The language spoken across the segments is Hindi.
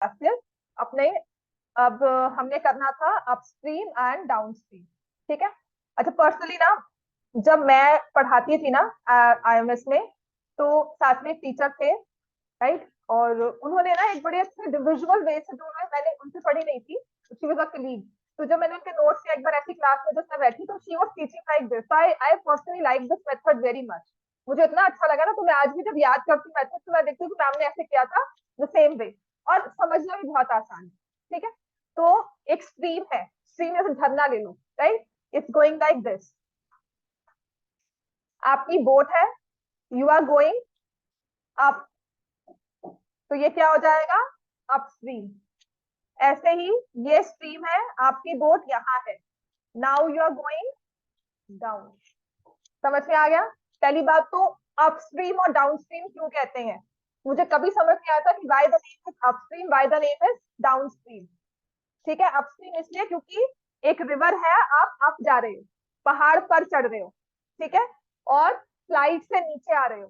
सिर्फ अपने, अब हमने करना था अपस्ट्रीम एंड डाउनस्ट्रीम। ठीक है। अच्छा, पर्सनली ना जब मैं पढ़ाती थी ना आईएमएस में, तो साथ में टीचर थे, राइट, और उन्होंने ना एक बड़े अच्छे विजुअल वे से, जो मैंने उनसे पढ़ी नहीं थी, शी वाज अ कलीग, तो जब मैंने उनके नोट्स एक बार ऐसी क्लास में जब मैं बैठी, तो she was teaching like this, I I personally like this method very much. मुझे इतना अच्छा लगा ना, तो मैं आज भी जब याद करती हूँ मेथड, तो मैं देखती हूँ कि मैम ने ऐसे किया था, द सेम वे, और समझना भी बहुत आसान है। ठीक है। तो एक स्ट्रीम है, स्ट्रीम जैसे झरना ले लो, right, it's going like this. आपकी बोट है, यू आर गोइंग अप, तो ये क्या हो जाएगा, अपस्ट्रीम। ऐसे ही ये स्ट्रीम है, आपकी बोट यहाँ है, now you are going down. समझ में आ गया। पहली बात तो अपस्ट्रीम और डाउनस्ट्रीम क्यों कहते हैं, मुझे कभी समझ नहीं आया था कि why the name is upstream, why the name is downstream. ठीक है, अपस्ट्रीम इसलिए क्योंकि एक रिवर है, आप अप जा रहे हो, पहाड़ पर चढ़ रहे हो, ठीक है, और स्लाइड से नीचे आ रहे हो,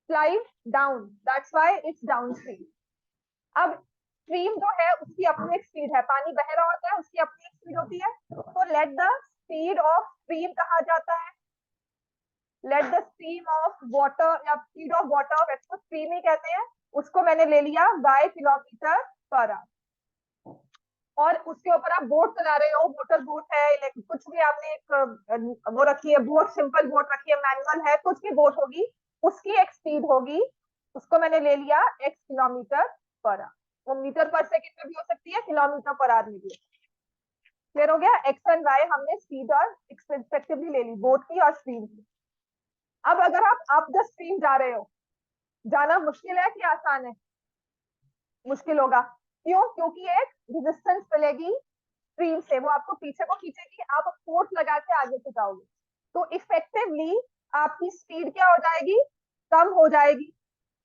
slide down, that's why it's downstream. अब स्ट्रीम जो है उसकी अपनी एक स्पीड है, पानी बह रहा होता है, उसकी अपनी एक स्पीड होती है, तो late the speed of stream कहा जाता है, let the stream of water या स्पीड ऑफ वाटर, वैसे स्ट्रीम ही कहते हैं, उसको मैंने ले लिया बाय किलोमीटर पर आवर। और उसके ऊपर आप बोट चला रहे हो, मोटर बोट है, कुछ भी आपने एक वो रखी है बोट, सिंपल बोट रखी है, मैनुअल है, कुछ भी बोट होगी, उसकी एक स्पीड होगी, उसको मैंने ले लिया x किलोमीटर पर आवर। वो मीटर पर सेकंड में भी हो सकती है, किलोमीटर पर आवर में भी। क्लियर हो गया। एक्स एंड वाई हमने स्पीड और रिस्पेक्टिवली ले ली, बोट की और स्ट्रीम की। अब अगर आप अप द स्ट्रीम जा रहे हो, जाना मुश्किल है कि आसान है, मुश्किल होगा, क्यों, क्योंकि एक रेजिस्टेंस मिलेगी स्ट्रीम से, वो आपको पीछे को खींचेगी, आप फोर्स लगा के आगे से जाओगे, तो इफेक्टिवली आपकी स्पीड क्या हो जाएगी, कम हो जाएगी।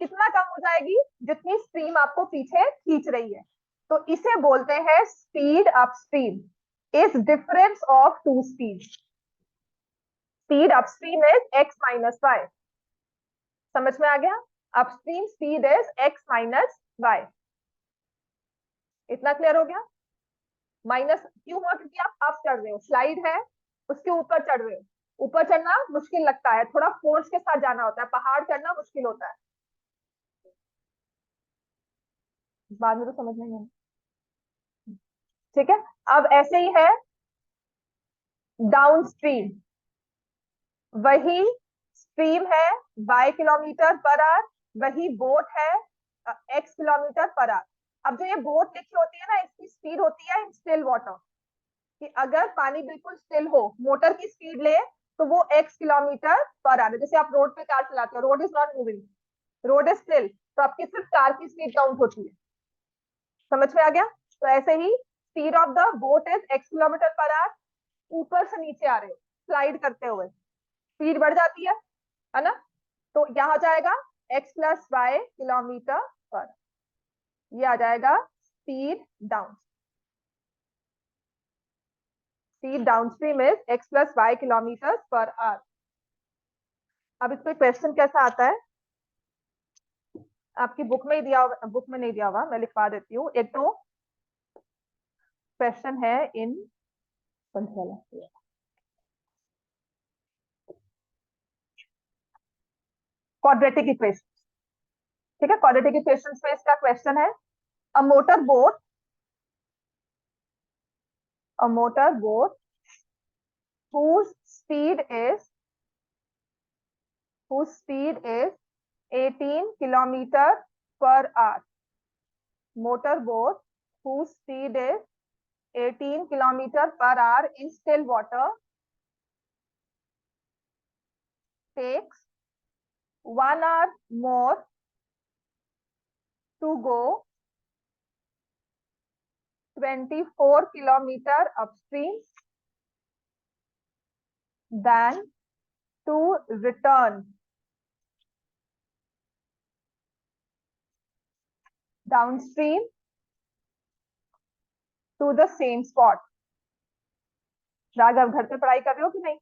कितना कम हो जाएगी, जितनी स्ट्रीम आपको पीछे खींच रही है। तो इसे बोलते हैं speed upstream, is difference of two speed. Speed upstream is x minus y. समझ में आ गया। Upstream speed is x minus y. इतना क्लियर हो गया। माइनस क्यों हुआ, क्योंकि आप चढ़ रहे हो, स्लाइड है, उसके ऊपर चढ़ रहे हो, ऊपर चढ़ना मुश्किल लगता है, थोड़ा फोर्स के साथ जाना होता है, पहाड़ चढ़ना मुश्किल होता है, बाद में तो समझ नहीं है। ठीक है। अब ऐसे ही है डाउन स्ट्रीम, वही स्ट्रीम है y किलोमीटर पर आवर, वही बोट है x किलोमीटर पर आवर। अब जो ये बोट लिखी होती है ना, इसकी स्पीड होती है इन स्टिल वाटर, कि अगर पानी बिल्कुल स्टिल हो, मोटर की स्पीड ले, तो वो x किलोमीटर पर आवर। जैसे आप रोड पे कार चलाते हो, road is not moving, road is still, तो आपकी सिर्फ कार की स्पीड काउंट होती है। समझ में आ गया। तो ऐसे ही speed of the boat is x kilometre per hour, ऊपर से नीचे आ रहे हो स्लाइड करते हुए, स्पीड बढ़ जाती है ना, तो यहाँ जाएगा x प्लस वाई किलोमीटर पर, ये आ जाएगा speed down, speed downstream is x plus y kilometre per hour. अब इस पे क्वेश्चन कैसा आता है, आपकी बुक में ही दिया, बुक में नहीं दिया हुआ, मैं लिखवा देती हूँ। एक तो क्वेश्चन है इन क्वाड्रेटिक इक्वेशन। ठीक है, क्वाड्रेटिक इक्वेशन में इसका क्वेश्चन है, a motor boat, a motor boat whose speed is whose speed is 18 kilometer per hour. Motor boat whose speed is 18 kilometer per hour in still water takes 1 hour more to go 24 kilometer upstream than to return downstream to the same spot. राग, आप घर पे पढ़ाई कर रहे हो कि नहीं?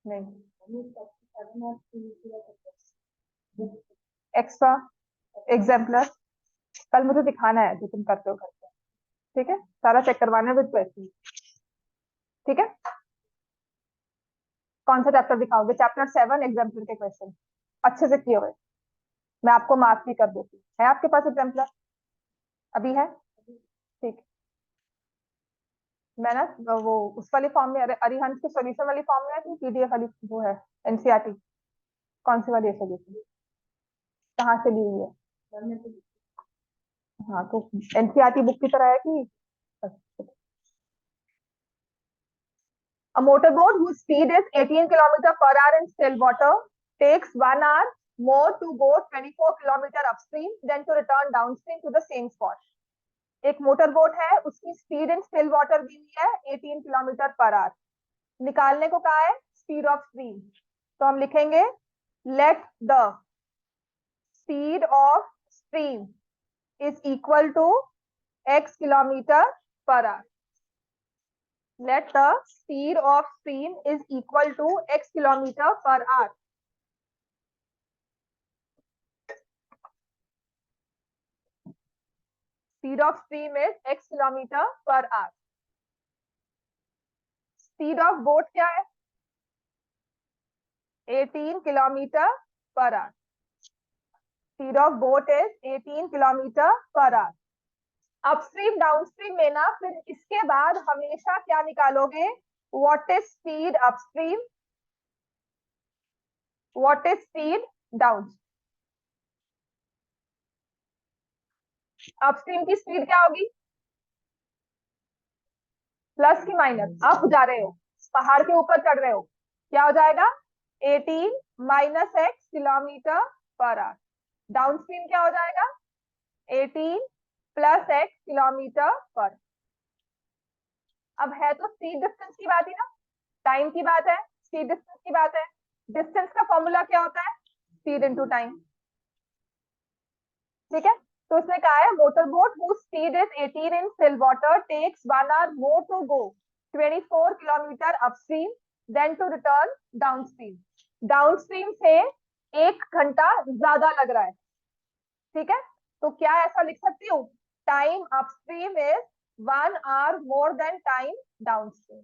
नहीं, एक्स्ट्रा एग्जाम्पलर कल मुझे दिखाना है जो तुम करते हो घर पे, ठीक है, सारा चेक करवाना है विद क्वेश्चन, ठीक है। कौन सा चैप्टर दिखाओगे? चैप्टर 7 एग्जाम्पल के क्वेश्चन अच्छे से किए हुए, मैं आपको मार्क भी कर देती हूँ। है आपके पास एग्जाम्पल? अभी है? ठीक। मैं ना वो उस वाली फॉर्म में, अरिहंत की सॉल्यूशन वाली फॉर्म में है कि पीडीएफ वाली जो है, एनसीईआरटी, कौन सी वाली है सॉल्यूशन, कहाँ से ली हुई है? हाँ तो एनसीईआरटी बुक की तरह है कि? A motorboat whose speed is 18 km per hour in still water takes 1 hour more to go 24 km upstream than to return downstream to the same spot. एक मोटर बोट है, उसकी स्पीड इन स्टिल वाटर दी हुई है 18 किलोमीटर पर आवर, निकालने को कहा है स्पीड ऑफ स्ट्रीम। तो हम लिखेंगे let the speed of stream is equal to x kilometre per hour. Let the speed of stream is equal to x kilometer per hour. Speed of stream is x kilometer per hour. Speed of boat क्या है? 18 kilometer per hour. Speed of boat is 18 kilometer per hour. Upstream downstream में ना फिर इसके बाद हमेशा क्या निकालोगे? What is speed upstream? What is speed downstream? Upstream की स्पीड क्या होगी? प्लस की माइनस? अप जा रहे हो, पहाड़ के ऊपर चढ़ रहे हो, क्या हो जाएगा? 18 minus x kilometre per our. Downstream क्या हो जाएगा? 18 प्लस एक्स किलोमीटर पर। अब है तो स्पीड डिस्टेंस की बात ही ना, टाइम की बात है, स्पीड डिस्टेंस की बात है। डिस्टेंस का फॉर्मूला क्या होता है? स्पीड इनटू टाइम, ठीक है। तो उसने कहा है motor boat whose speed is 18 in still water takes 1 hour more to go 24 kilometre upstream then to return downstream. Downstream से 1 घंटा ज्यादा लग रहा है, ठीक है। तो क्या ऐसा लिख सकती हूँ? Time upstream is 1 hour more than time downstream,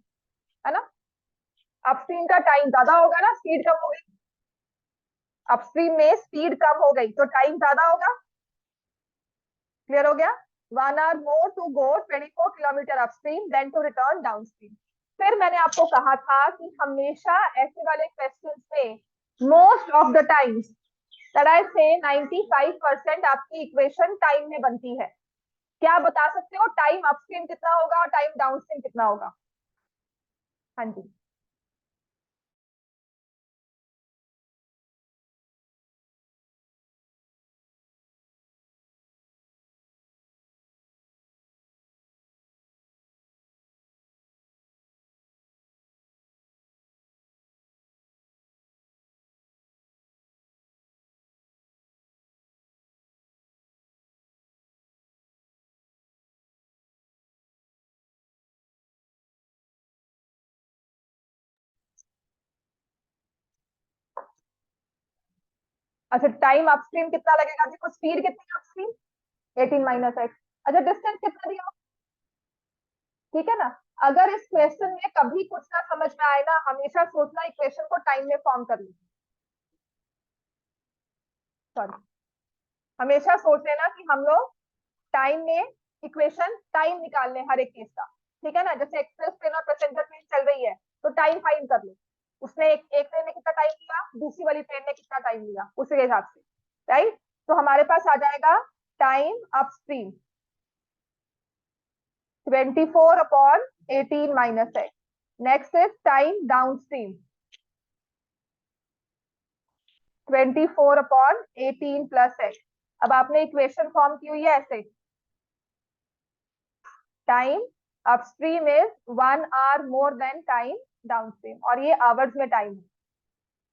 है ना। अपस्ट्रीम का टाइम ज्यादा होगा ना, स्पीड कम हो गई, अपस्ट्रीम में स्पीड कम हो गई तो टाइम ज्यादा होगा। क्लियर हो गया? 1 hour more to go 24 kilometre upstream then to return downstream. फिर मैंने आपको कहा था कि हमेशा ऐसे वाले क्वेश्चंस में most of the times that I से 95% आपकी इक्वेशन टाइम में बनती है। क्या बता सकते हो टाइम अपस्ट्रीम कितना होगा और टाइम डाउनस्ट्रीम कितना होगा? हाँ जी। अच्छा, टाइम अपस्ट्रीम कितना लगेगा? देखो स्पीड कितनी है अपस्ट्रीम? 18 minus x. अच्छा, डिस्टेंस कितना दिया? ठीक है ना। अगर इस क्वेश्चन में कभी कुछ ना समझ में आए ना, हमेशा सोचना इक्वेशन को टाइम में फॉर्म कर ली, सॉरी, हमेशा सोच लेना कि हम लोग टाइम में इक्वेशन टाइम निकाल लें हर एक केस का, ठीक है ना। जैसे एक्सप्रेस ट्रेन और पैसेंजर ट्रेन चल रही है तो टाइम फाइंड कर लो, उसने एक ट्रेन ने कितना टाइम लिया, दूसरी वाली ट्रेन ने कितना टाइम लिया, उसी के हिसाब से, राइट। तो हमारे पास आ जाएगा time upstream 24/18 minus x. Next is time downstream 24/18 plus x. अब आपने इक्वेशन फॉर्म की हुई है ऐसे, time upstream is 1 hour more than time downstream, और ये आवर्स में टाइम है,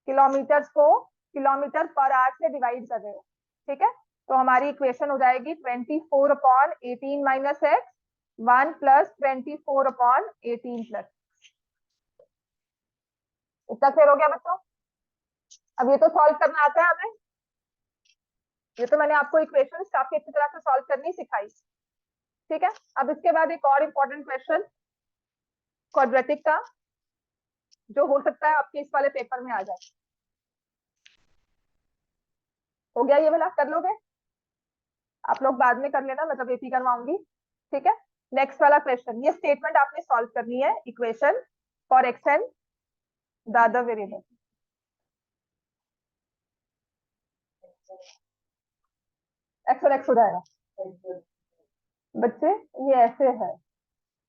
किलोमीटर को किलोमीटर पर आवर से डिवाइड कर रहे हो, ठीक है। तो हमारी इक्वेशन हो जाएगी 24/18 माइनस एक्स 1 प्लस 24/18 प्लस। इतना क्लियर हो गया बच्चों? अब ये तो सॉल्व करना आता है हमें, ये तो मैंने आपको इक्वेशन काफी अच्छी तरह से सॉल्व करनी नहीं सिखाई। ठीक है, अब इसके बाद एक और इम्पोर्टेंट क्वेश्चन क्वाड्रेटिक का, जो हो सकता है आपके इस वाले पेपर में आ जाए। हो गया ये वाला, कर लोगे आप लोग, बाद में कर लेना, मतलब एक ही करवाऊंगी। ठीक है, नेक्स्ट वाला क्वेश्चन, ये स्टेटमेंट आपने सॉल्व करनी है, equation for x and the other variable. X और एक्स हो जाएगा बच्चे, ये ऐसे है,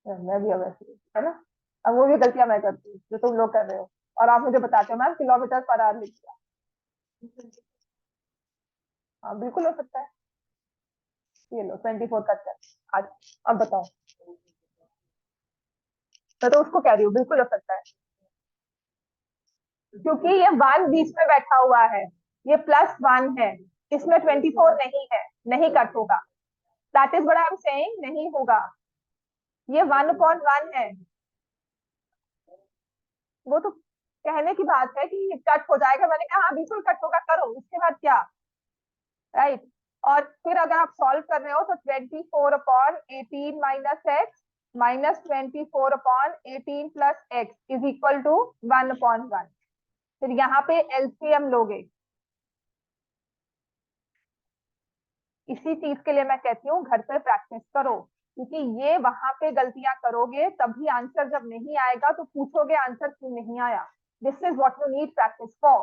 मैं भी अब ऐसे ही, है ना। अब वो भी गलतियां मैं करती हूँ जो तुम लोग कर रहे हो, और आप मुझे बताते हो मैम किलोमीटर पर आवर लिख दिया। हाँ बिल्कुल हो सकता है, ये लो 24 कट कर आज। अब बताओ, मैं तो उसको कह रही हूँ बिल्कुल हो सकता है, क्योंकि ये 1 बीच में बैठा हुआ है, ये +1 है, इसमें 24 नहीं है, नहीं कट होगा। That is what I am saying, नहीं होगा, ये 1/1 है। वो तो कहने की बात है कि कट हो जाएगा, मैंने कहा हाँ बिल्कुल कट होगा, करो उसके बाद क्या, राइट। और फिर अगर आप सॉल्व कर रहे हो तो 24/18 -x -24/18 + x is equal to 1/1। फिर यहाँ पे एलसीएम लोगे। इसी चीज के लिए मैं कहती हूँ घर पे प्रैक्टिस करो, क्योंकि ये वहां पे गलतियां करोगे तभी आंसर जब नहीं आएगा तो पूछोगे आंसर क्यों नहीं आया। This is what you need practice for,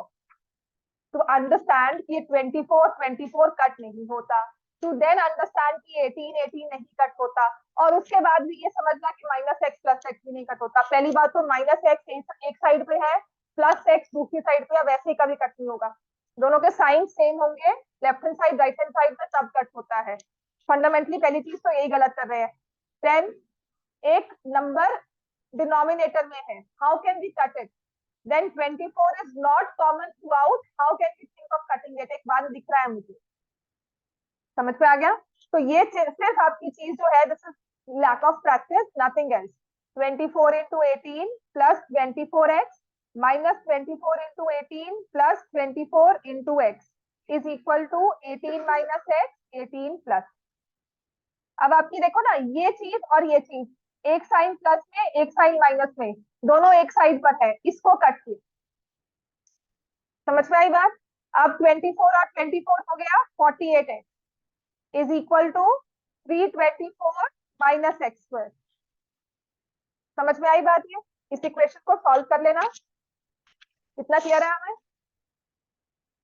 to understand कि 24 कट नहीं होता, टू देन अंडरस्टैंड कि 18 नहीं कट होता, और उसके बाद भी ये समझना कि -x + x भी नहीं कट होता। पहली बात तो -x एक साइड पे है, +x दूसरी साइड पे है, वैसे ही कभी कट नहीं होगा। दोनों के साइन सेम होंगे, left hand side right hand side में, तब कट होता है। फंडामेंटली पहली चीज तो यही गलत कर रहे हैं। देन एक नंबर डिनोमिनेटर में है, how can we cut it, then 24 is not common throughout, how can we think of cutting it, एक बार दिख रहा है मुझे, समझ में आ गया। तो ये सिर्फ आपकी चीज जो है, this is lack of practice, nothing else. 24 into 18 plus 24x minus 24 into 18 plus 24 into x is equal to 18 minus x, 18 plus। अब आपकी देखो ना, ये चीज और ये चीज, एक साइन प्लस में एक साइन माइनस में, दोनों एक साइड पर है, इसको कट किया। समझ में आई बात। अब 24 और 24 हो गया 48 है, is equal to 324 minus x²। समझ में आई बात ये, इस इक्वेशन को सॉल्व कर लेना। कितना क्लियर है हमें,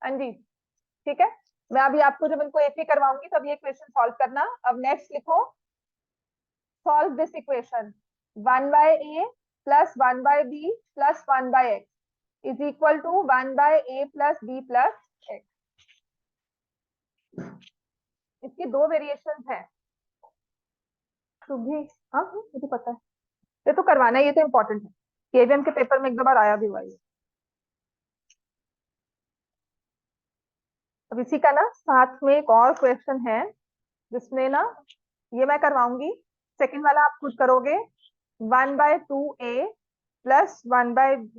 हाँ जी। ठीक है, मैं अभी आपको जब इनको एक ही करवाऊंगी तब ये इक्वेशन सॉल्व करना। अब नेक्स्ट लिखो, solve this equation, 1/a plus 1/b plus 1/x is equal to 1/a plus b plus x। इसकी दो वेरिएशन है भी, हाँ मुझे पता है, ये तो करवाना है, ये तो इम्पोर्टेंट है, केवीएम के पेपर में एक दो बार आया भी हुआ है। अब इसी का ना साथ में एक और क्वेश्चन है, जिसमें ना ये मैं करवाऊंगी, सेकंड वाला आप खुद करोगे। 1/2a plus 1/b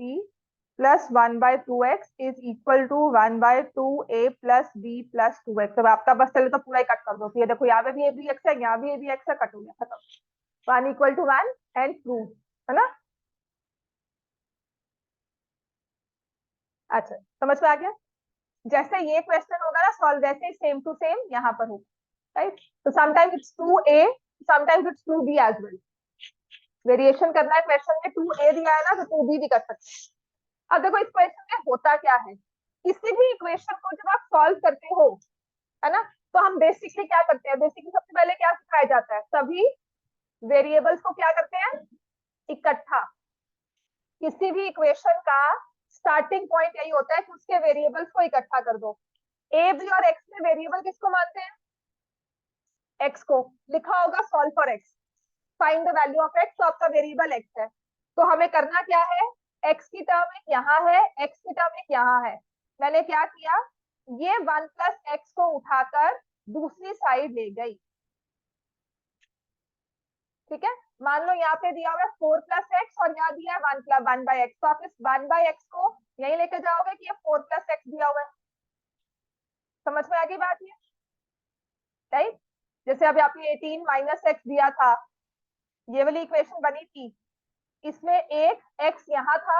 plus 1/2x is equal to 1/2a plus b plus 2x। अब आपका बस चले तो पूरा ही कट कर दो, तो ये देखो यहाँ पे भी ए बी एक्स है, यहाँ भी ए बी एक्स है, कट हो गया, खत्म। 1 = 1 एंड प्रूव, है ना। अच्छा समझ में आ गया। जैसे ये क्वेश्चन होगा ना सॉल्व, वैसे सेम टू सेम यहाँ पर होगा, राइट। तो sometimes it's 2a, sometimes it's 2b as well. Variation करना है क्वेश्चन में, 2a दिया है ना तो 2b भी कर सकते हैं। अब देखो इस क्वेश्चन में होता क्या है, किसी भी इक्वेशन को जब आप सॉल्व करते हो, है ना, तो हम बेसिकली क्या करते हैं, बेसिकली सबसे पहले क्या सिखाया जाता है, सभी वेरिएबल्स को क्या करते हैं, इकट्ठा। किसी भी इक्वेशन का स्टार्टिंग पॉइंट यही होता है कि उसके वेरिएबल्स को इकट्ठा कर दो। ए बी और एक्स में वेरिएबल किसको मानते हैं, एक्स को। लिखा होगा solve for x, find the value of x, तो आपका वेरिएबल एक्स है। तो हमें करना क्या है, एक्स की टर्म एक यहाँ है, एक्स की टर्म एक यहाँ है। मैंने क्या किया, ये 1 + x को उठाकर दूसरी साइड ले गई। ठीक है, मान लो यहाँ पे दिया हुआ है 4 + x और यहाँ दिया है 1/x, तो आप इस 1/x को यही लेकर जाओगे कि ये 4 + x दिया हुआ है। समझ में आ गई बात ये, राइट। जैसे अभी आपने 18 माइनस एक्स दिया था, ये वाली इक्वेशन बनी थी, इसमें एक एक्स यहाँ था,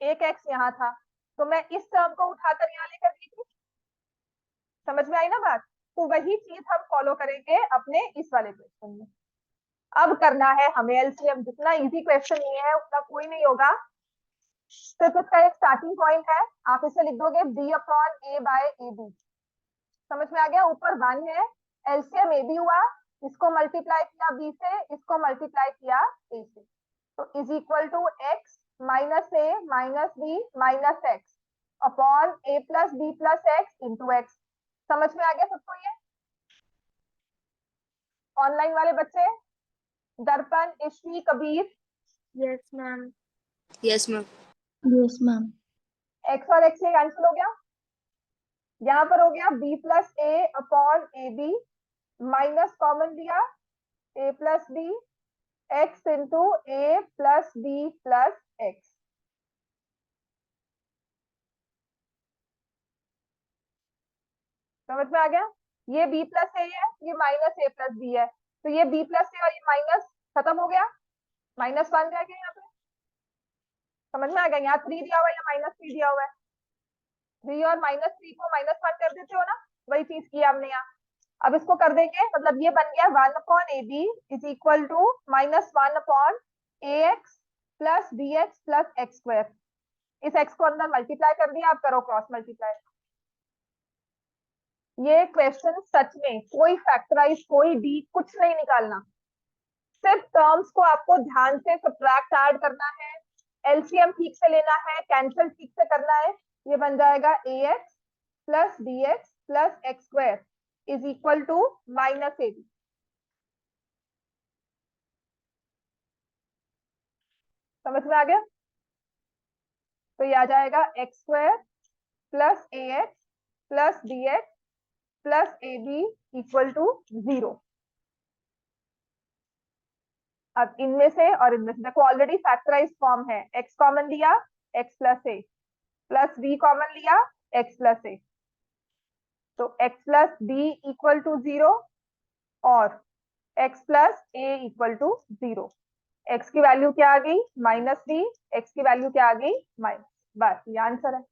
एक एक्स यहाँ था, तो मैं इस टर्म को उठाकर यहाँ लेकर गई थी। समझ में आई ना बात? तो वही चीज हम फॉलो करेंगे अपने इस वाले क्वेश्चन में। अब करना है हमें एलसीएम। जितना इजी क्वेश्चन नहीं है उतना कोई नहीं होगा। सिर्फ इसका एक स्टार्टिंग पॉइंट है, आप इसे लिख दोगे b upon a by A B. समझ में आ गया? ऊपर 1 है, एलसीएम ए बी हुआ, इसको मल्टीप्लाई किया b से, इसको मल्टीप्लाई किया a से, तो is equal to x minus a minus b minus x upon a plus b plus x into x. समझ में आ गया सबको ये? ऑनलाइन वाले बच्चे, Darpan, Ishwi, Kabir, yes ma'am. Yes ma'am. Yes ma'am. X और एक्स कैंसिल हो गया, यहाँ पर हो गया b plus a upon a b, minus common लिया, a plus b x into a plus b plus x. समझ में आ गया? ये b प्लस ए है, ये माइनस ए प्लस बी है, तो ये b प्लस ए और ये माइनस खत्म हो गया, -1 रह गया यहाँ पे। समझ में आ गया? यहाँ 3 दिया हुआ है, या -3 दिया हुआ है, 3 और -3 को -1 कर देते हो ना, वही चीज किया हमने यहाँ। अब इसको कर देंगे, मतलब ये बन गया 1 upon a b is equal to -1 upon a x plus b x plus x square. इस एक्स को अंदर मल्टीप्लाई कर दिया, आप करो क्रॉस मल्टीप्लाई। ये क्वेश्चन सच में कोई फैक्टराइज, कोई डी कुछ नहीं निकालना, सिर्फ टर्म्स को आपको ध्यान से सब्ट्रैक्ट ऐड करना है, एलसीएम ठीक से लेना है, कैंसिल ठीक से करना है। ये बन जाएगा a x plus b x plus x square is equal to minus a B. समझ में आ गया? तो ये आ जाएगा x square plus a x plus b x plus a b equal to 0। अब इनमें से और इनमें से देखो, ऑलरेडी फैक्टराइज फॉर्म है, एक्स कॉमन लिया x plus a, plus b common लिया एक्स प्लस ए, तो x plus b equal to 0 और x plus a equal to 0। X की वैल्यू क्या आ गई? -3, एक्स की वैल्यू क्या आ गई? माइनस। बस ये आंसर है।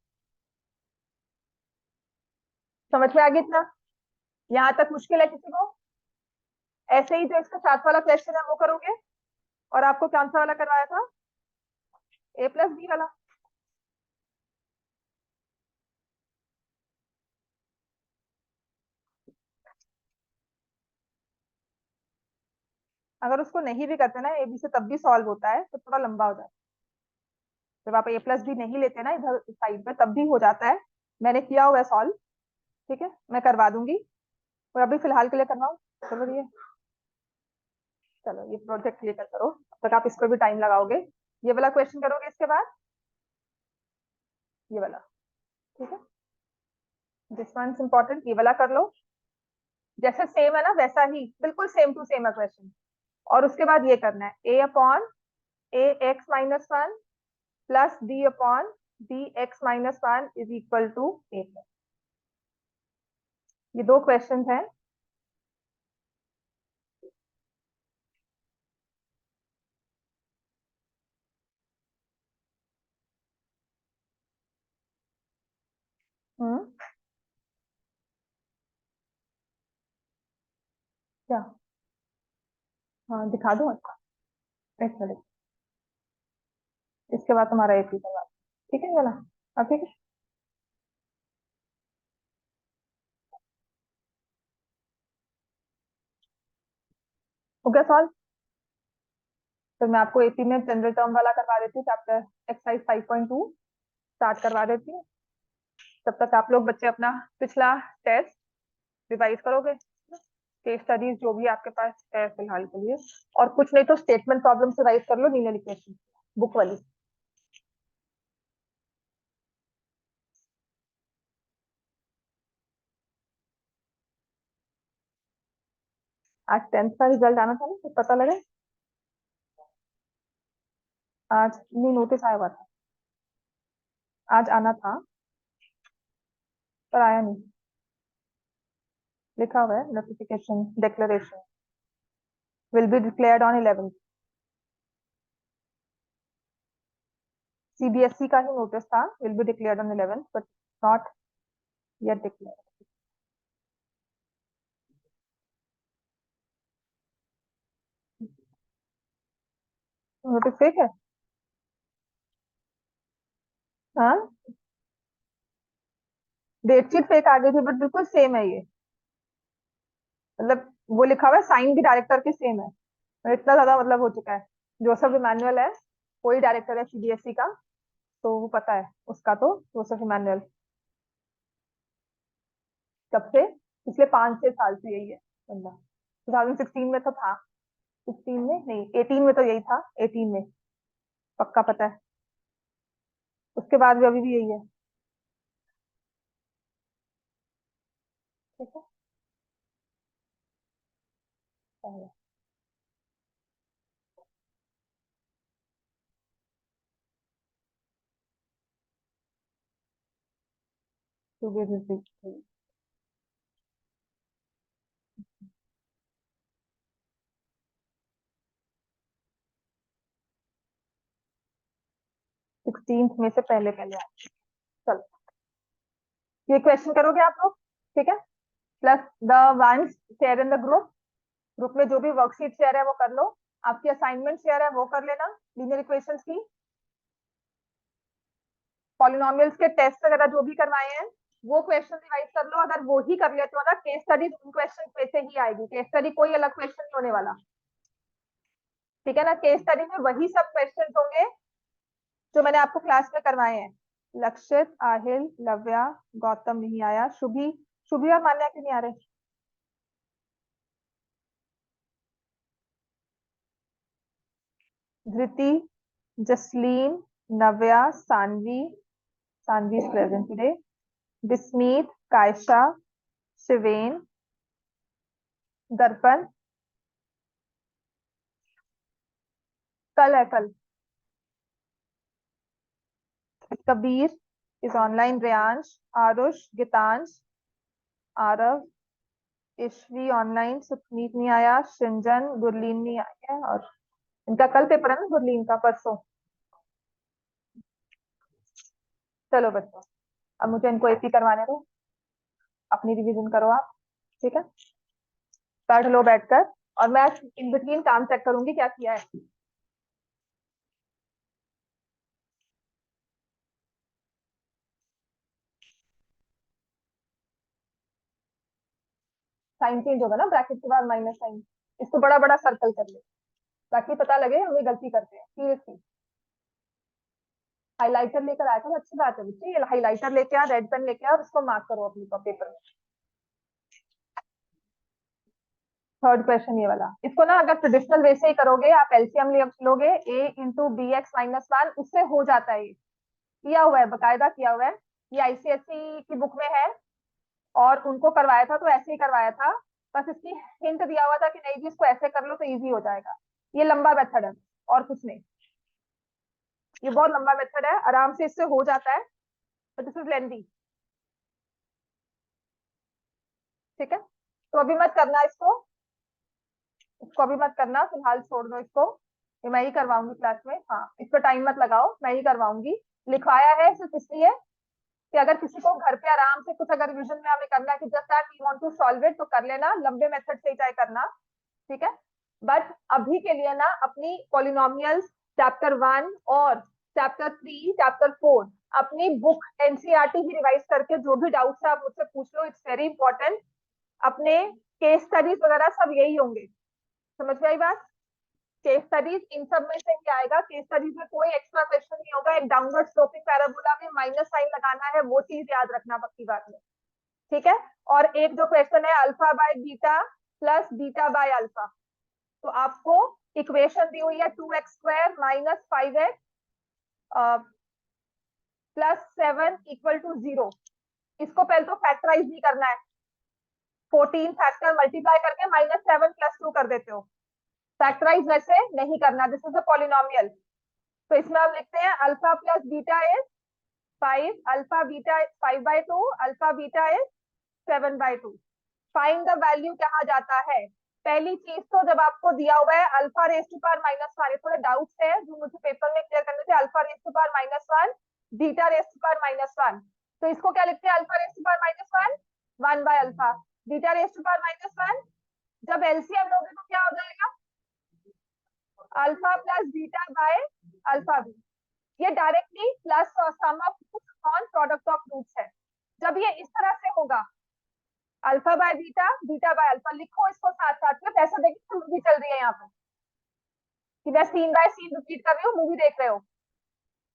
समझ में आ गया इतना? यहां तक मुश्किल है किसी को? ऐसे ही जो इसका साथ वाला क्वेश्चन है वो करोगे। और आपको कौन सा वाला करवाया था? ए प्लस बी वाला। अगर उसको नहीं भी करते ना ए बी से, तब भी सॉल्व होता है, तो थोड़ा लंबा हो जाता है। जब आप ए प्लस बी नहीं लेते ना इधर साइड पे, तब भी हो जाता है। मैंने किया हुआ है सॉल्व, ठीक है, मैं करवा दूंगी, और अभी फिलहाल के लिए करवाऊं। चलो ये, चलो ये प्रोजेक्ट लेकर करो, अब तक आप इस पर भी टाइम लगाओगे। ये वाला क्वेश्चन करोगे इसके बाद, ये वाला, ठीक है, दिस वन इम्पोर्टेंट, ये वाला कर लो। जैसे सेम है ना वैसा ही, बिल्कुल सेम टू सेम है क्वेश्चन। और उसके बाद ये करना है a upon a x minus 1 plus b upon b x minus 1 is equal to a. ये 2 क्वेश्चन हैं। क्या? हाँ दिखा दूँ आपका, एक मिनट, इसके बाद तुम्हारा एपी करवा, ठीक है वाला। अब ठीक है, हो गया सॉल्व। तो मैं आपको एपी में जनरल टर्म वाला करवा देती हूँ, चैप्टर एक्सरसाइज 5.2 स्टार्ट करवा देती हूँ। तब तक आप लोग बच्चे अपना पिछला टेस्ट रिवाइज करोगे, केस स्टडीज जो भी आपके पास है फिलहाल के लिए, और कुछ नहीं तो स्टेटमेंट प्रॉब्लम से राइज कर लो, लीनियर इक्वेशन बुक वाली। आज 10th का रिजल्ट आना था ना, तो पता लगे। आज नहीं, नोटिस आया हुआ था, आज आना था पर आया नहीं। लिखा हुआ है notification declaration will be declared on 11th। CBSE का ही नोटिस था, will be declared on 11th but not yet declared. Notice fake है? हाँ, डेट शीट फेक आ गई थी बट बिल्कुल सेम है ये। मतलब वो लिखा हुआ है साइन भी डायरेक्टर के सेम है। और इतना ज्यादा मतलब हो चुका है। जोसेफ इमानुअल है, कोई डायरेक्टर है सीबीएसई का, तो वो पता है उसका। तो जोसेफ इमानुअल कब से, पिछले 5-6 साल से यही है बंदा। 2016 में तो था, 16 में नहीं, 18 में तो यही था, 18 में पक्का पता है। उसके बाद भी अभी भी यही है। ठीक है, 16 में से पहले पहले आए। चलो ये क्वेश्चन करोगे आप लोग, ठीक है। Plus the ones share in the group, group में जो भी वर्कशीट शेयर है वो कर लो। आपकी असाइनमेंट शेयर है वो कर लेना, लीनियर इक्वेशंस की। पॉलिनोमियल्स के टेस्ट वगैरह जो भी करवाए हैं वो क्वेश्चन रिवाइज कर लो। अगर वो ही कर लेते हो ना, केस स्टडी उन क्वेश्चन में से ही आएगी, केस स्टडी कोई अलग क्वेश्चन नहीं होने वाला। ठीक है ना, केस स्टडी में वही सब क्वेश्चन होंगे जो मैंने आपको क्लास में करवाए हैं। लक्षित, आहिल, लव्या, गौतम नहीं आया, शुभी, शुभी और मान्या क्यों नहीं आ रहे? Dhriti, Jasleen, Navya, Saanvi, Saanvi is present today, Vismeet, Kaysha, Shiven, Darpan कल है कल, Kabir is online, Reyansh, Aarush, Geetansh, Aarav, Ishvi online, Sukhmeet नहीं आया, सिंजन, गुरलीन नहीं आई है। और इनका कल पेपर है ना, गुरलीन का परसों। चलो बच्चों, अब मुझे इनको एपी करवाने दो, अपनी रिवीजन करो आप। ठीक है, पढ़ लो बैठकर, और मैं इन बिटवीन काम चेक करूंगी क्या किया है। साइन चेंज होगा ना, ब्रैकेट के बाद माइनस साइन, इसको बड़ा बड़ा सर्कल कर ले ताकि पता लगे हमें गलती करते हैं सीरियसली। हाइलाइटर लेकर आया था, अच्छी बात है बच्चे, ये हाइलाइटर लेके आ, रेड पेन लेके आ और उसको मार्क करो अपनी पेपर में। थर्ड क्वेश्चन ये वाला, इसको ना अगर ट्रेडिशनल वे से ही करोगे, आप एलसीएम लोगे, a into b x minus one, उससे हो जाता है। ये किया हुआ है, बकायदा किया हुआ है, ये आईसीएसई की बुक में है। और उनको करवाया था तो ऐसे ही करवाया था, बस इसकी हिंट दिया हुआ था कि नहीं जी इसको ऐसे कर लो तो इजी हो जाएगा। ये लंबा मेथड है और कुछ नहीं, ये बहुत लंबा मेथड है, आराम से इससे हो जाता है, बट दिस इज लेंथी। ठीक है, तो अभी मत करना इसको, इसको अभी मत करना, फिलहाल छोड़ दो इसको। ये मैं ही करवाऊंगी क्लास में, हाँ इस पर टाइम मत लगाओ, मैं ही करवाऊंगी। लिखवाया है सिर्फ इसलिए कि अगर किसी को घर पे आराम से कुछ अगर रिविजन में हमें करना है कि just that we want to solve it, तो कर लेना, लंबे मेथड से ही चाहे करना। ठीक है, बट अभी के लिए ना अपनी पॉलिनोमियल्स चैप्टर 1 और चैप्टर 3, चैप्टर 4 अपनी बुक एनसीईआरटी ही रिवाइज करके जो भी डाउट्स है आप मुझसे पूछ लो, इट्स वेरी इंपॉर्टेंट। अपने केस स्टडीज वगैरह सब यही होंगे, समझ में आई बात? केस स्टडीज इन सब में से ही आएगा, केस स्टडीज में कोई एक्स्ट्रा क्वेश्चन नहीं होगा। एक डाउनवर्ड स्लोपिंग पैराबोला में माइनस साइन लगाना है, वो चीज याद रखना पक्की बात में। ठीक है, और एक जो क्वेश्चन है alpha by beta plus beta by alpha, तो आपको इक्वेशन दी हुई है 2x² minus 5x plus 7 equal to 0। इसको पहले तो फैक्टराइज नहीं करना है, 14 फैक्टर मल्टीप्लाई करके -7 + 2 कर देते हो, फैक्टराइज वैसे नहीं करना, दिस इज अ पॉलिनोमियल। तो इसमें हम लिखते हैं alpha plus beta is 5, alpha beta is 5/2, alpha beta is 7/2। Find the value कहा जाता है। पहली चीज तो जब आपको दिया हुआ है alpha raise to power minus one, थोड़े डाउट्स है जो मुझे पेपर में क्लियर करने थे। Alpha raise to power minus one, beta raise to power minus one, तो इसको क्या लिखते हैं? Alpha raise to power minus one, one by alpha. Beta raise to power minus one, जब एलसीएम लोगे तो क्या हो जाएगा? Alpha plus beta by alpha b. ये directly plus sum of roots on product of roots है। जब ये इस तरह से होगा alpha by beta, beta by alpha, लिखो इसको साथ साथ में। ऐसा देखिए मूवी चल रही है यहाँ पे कि मैं सीन बाय सीन रिपीट कर रही हूँ, मूवी देख रहे हो।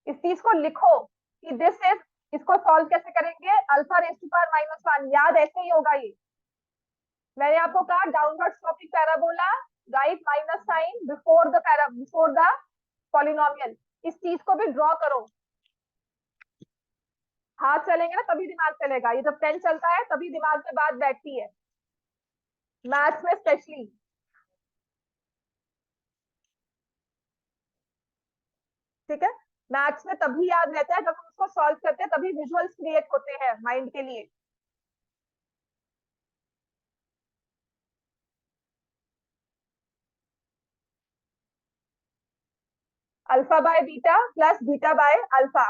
इस चीज को लिखो कि दिस इज, इसको सॉल्व कैसे करेंगे? Alpha raise to power minus one, याद ऐसे ही होगा ये। मैंने आपको कहा downward sloping parabola, right minus sign before the polynomial. इस चीज को भी ड्रॉ करो। हाथ चलेंगे ना तभी दिमाग चलेगा, ये जब पेन चलता है तभी दिमाग में बात बैठती है, मैथ्स में स्पेशली। ठीक है, मैथ्स में तभी याद रहता है जब हम उसको सॉल्व करते हैं, तभी विजुअल्स क्रिएट होते हैं माइंड के लिए। Alpha by beta plus beta by alpha.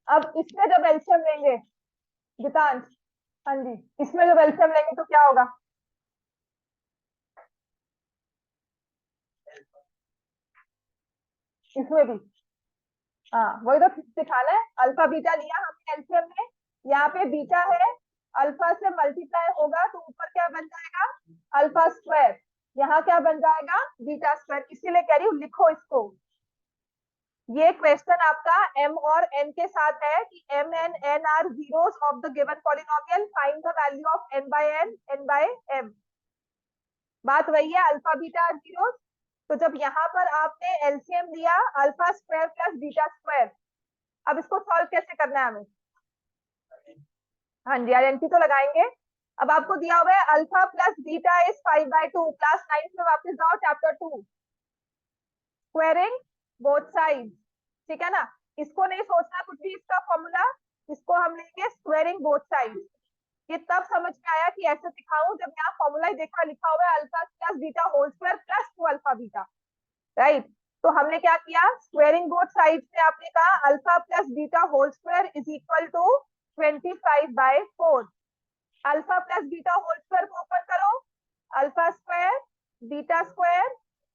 अब इसमें जब एलसीएम लेंगे गीतांश, हाँ जी, इसमें जब एलसीएम लेंगे तो क्या होगा? इसमें भी हाँ, वही तो दिखाना है। अल्फा बीटा लिया हमने एलसीएम में, यहाँ पे बीटा है, अल्फा से मल्टीप्लाई होगा तो ऊपर क्या बन जाएगा? Alpha square. यहाँ क्या बन जाएगा? Beta square. इसीलिए कह रही हूँ लिखो इसको। ये क्वेश्चन आपका m और n के साथ है कि m and n are zeros of the given polynomial, find the value of n by n, n by m। बात वही है, अल्फा बीटा आर जीरोस। तो जब यहाँ पर आपने एलसीएम लिया alpha square plus beta square, अब इसको सॉल्व कैसे करना है हमें? हाँ जी, आइडेंटिटी तो लगाएंगे। अब आपको दिया हुआ है alpha plus beta is 5/2। Class 9 में वापस जाओ, चैप्टर 2 स्क्वायरिंग बोथ साइड। ठीक है ना, इसको नहीं सोचना कुछ भी, इसका फॉर्मूला, इसको हम लेंगे स्क्वायरिंग बोथ साइड। ये तब समझ में आया कि ऐसे दिखाऊं जब यहाँ फॉर्मूला ही देखा लिखा हुआ है alpha plus beta whole square plus 2 alpha beta, right. तो हमने क्या किया? स्क्वायरिंग बोथ साइड से आपने कहा alpha plus beta whole square is equal to 25/4। Alpha plus beta whole square को ओपन करो, alpha square beta square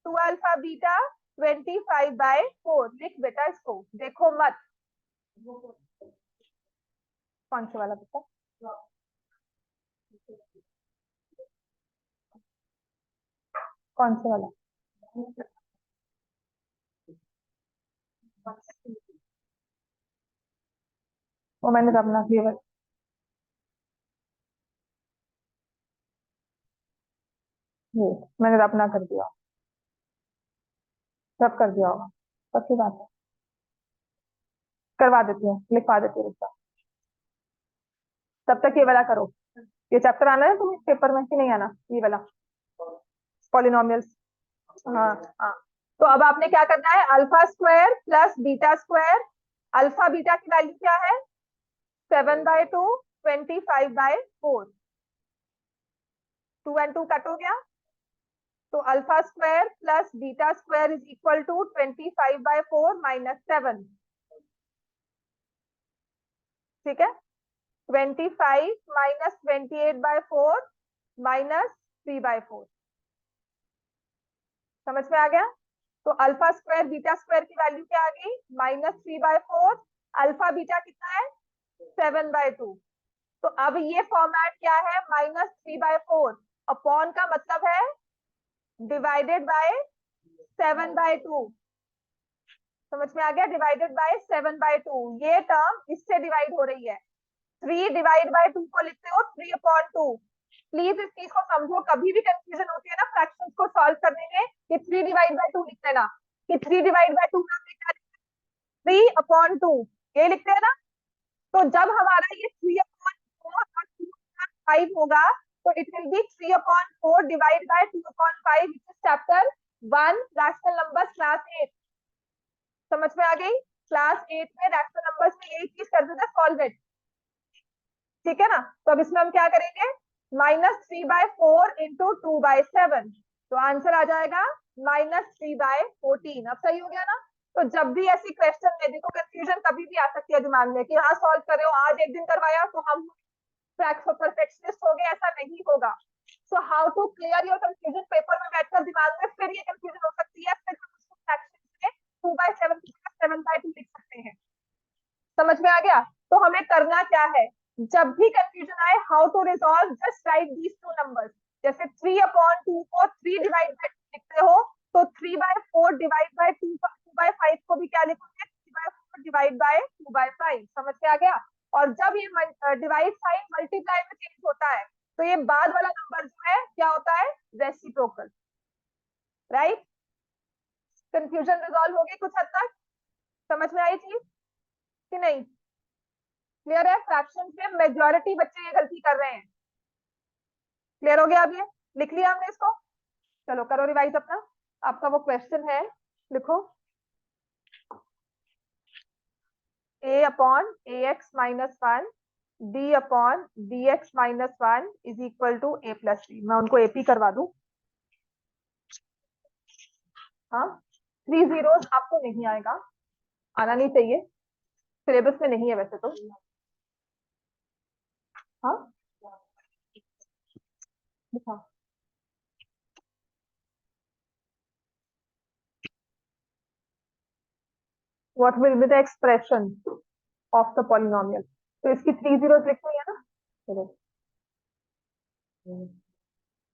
2 alpha beta 25/4। लिख बेटा इसको, देखो मत। कौन से वाला बेटा? कौन से वाला? वो मैंने अपना किया, ये मैंने अपना कर दिया, सब कर दिया होगा। सबकी बात है, करवा देती हूँ, लिखवा देती हूँ उसका। तब तक ये वाला करो। ये चैप्टर आना है तुम्हें पेपर में कि नहीं आना? ये वाला पॉलिनोमियल्स। हाँ हाँ। तो अब आपने क्या करना है? Alpha square plus beta square. Alpha beta की वैल्यू क्या है? 7/2, 25/4। 2 and 2 कट हो गया, तो alpha square plus beta square is equal to 25/4 minus 7। ठीक है, 25 माइनस 28/4 माइनस 3/4। समझ में आ गया? तो अल्फा स्क्वायर बीटा स्क्वायर की वैल्यू क्या आ गई? -3/4। अल्फा बीटा कितना है? 7/2। तो अब ये फॉर्मेट क्या है? -3/4 अपॉन का मतलब है डिवाइडेड बाय 7/2। समझ में आ गया? Divided by 7/2। ये टर्म इससे डिवाइड हो रही है। 3/2 को लिखते हो 3/2। प्लीज इस चीज को समझो, कभी भी कंफ्यूजन होती है ना फ्रैक्शंस को सॉल्व करने में, कि 3/2 लिख लेना, कि 3/2 का 3/2 ये लिखते हैं ना। तो जब हमारा ये 3/4 और 2/5 होगा, तो it will be 3/4 divide by 2/5, which is chapter 1 rational numbers class 8। समझ में आ गई? क्लास 8 में रैशनल नंबर्स में यही चीज करते थे, सॉल्व इट। ठीक है ना? तो अब इसमें हम क्या करेंगे? -3/4 इंटू 2/7, तो आंसर आ जाएगा -3/14। अब सही हो गया ना। तो जब भी ऐसी क्वेश्चन में देखो, कंफ्यूजन कभी भी आ सकती है दिमाग में कि हाँ सॉल्व कर रहे हो, आज एक दिन करवाया तो हम परफेक्शनिस्ट हो गए, ऐसा नहीं होगा। So how to clear your confusion, paper में बैठकर दिमाग में फिर ये कंफ्यूजन हो सकती है, फिर हम उसको फ्रैक्शन में 2/7 7/2 लिख सकते हैं। समझ में आ गया। तो हमें करना क्या है, जब भी कंफ्यूजन आए, how to resolve, just write these two numbers. जैसे 3/2 को 3 डिवाइड बाय 2 लिखते हो, तो 3/4 डिवाइड बाय 2/5 को भी क्या लिखोगे, 3/4 डिवाइड बाय 2/5। समझ में आ गया। और जब ये डिवाइड साइन मल्टीप्लाई में चेंज होता है, तो ये बाद वाला नंबर जो है क्या होता है, रेसिप्रोकल। राइट। कंफ्यूजन रिजॉल्व हो गई कुछ हद तक, समझ में आई चीज कि नहीं। क्लियर है। फ्रैक्शंस में मेजॉरिटी बच्चे ये गलती कर रहे हैं। क्लियर हो गया। अब ये लिख लिया हमने इसको। चलो करो रिवाइज अपना। आपका वो क्वेश्चन है, लिखो। a/ax-1 d/dx-1 is equal to a+b। मैं उनको एपी करवा दूं। हाँ, 3 जीरोस आपको नहीं आएगा, आना नहीं चाहिए, सिलेबस में नहीं है वैसे तो। हाँ दिखा। What will be the expression of the polynomial. तो इसकी 3 जीरोस लिखनी है ना। चलो,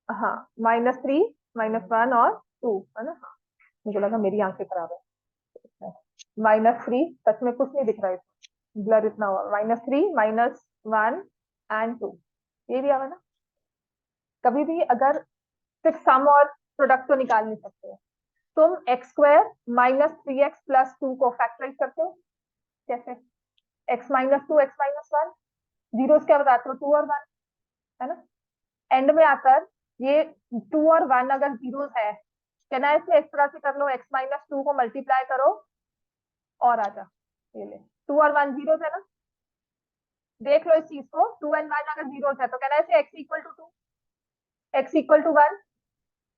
हाँ, -3 -1 और 2 है ना। हाँ, मुझे लगा मेरी आंखें खराब है। -3, सच में कुछ नहीं दिख रहा है, ब्लर इतना हुआ। -3 -1 एंड 2, ये भी आवा ना। कभी भी अगर सिर्फ सम और प्रोडक्ट तो निकाल नहीं सकते, तुम x² -3x+2 को फैक्टराइज करते हो। कैसे, x-2 x-1, जीरोस क्या बताते हो, 2 और 1, है ना। एंड में आकर ये 2 और 1 अगर जीरोस है, कहना इसे इस तरह से कर लो, x-2 को मल्टीप्लाई करो और आ जा। ये ले, 2 और 1 जीरोस है ना। देख लो इस चीज को, 2 एंड 1 अगर जीरोस है तो कहना इसे x=2, x=1।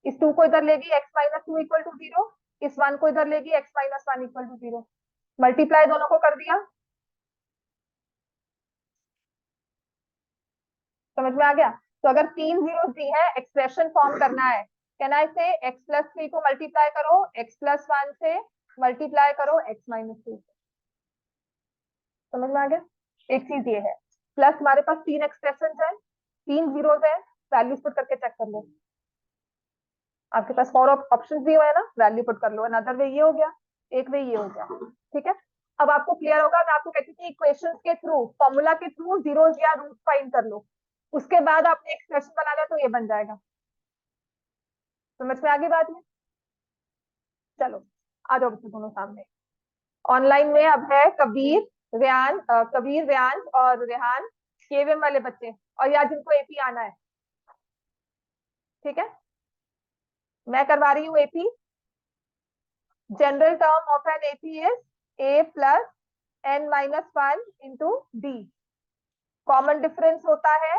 इस 2 को इधर लेगी, x-2 = 0। इस 1 को इधर लेगी, x-1 = 0। मल्टीप्लाई दोनों को कर दिया। समझ में आ गया। तो अगर 3 जीरो दी है, एक्सप्रेशन फॉर्म करना है, कहना है इसे x+3 को मल्टीप्लाई करो x+1 से, मल्टीप्लाई करो x-2। समझ में आ गया। एक चीज ये है, प्लस हमारे पास 3 एक्सप्रेशन है, 3 जीरोस है, वैल्यूज पुट करके चेक कर लो। आपके पास 4 ऑप्शन दिए हुए है ना, वैल्यू पुट कर लो। अनदर वे ये हो गया, एक वे ये हो गया। ठीक है। अब आपको क्लियर होगा, मैं आपको कहती थी इक्वेशंस के थ्रू, फॉर्मूला के थ्रू जीरोस या रूट फाइंड कर लो, उसके बाद आपने एक्सप्रेशन बना लिया तो ये बन जाएगा। समझ में आ गई बात में। चलो आ जाओ बच्चों दोनों सामने। ऑनलाइन में अब है कबीर, कबीर, रेयांश और रेहान, केवीएम वाले बच्चे, और या जिनको एपी आना है। ठीक है, मैं करवा रही हूँ AP. General term of an AP is a+n-1 into d। Common difference होता है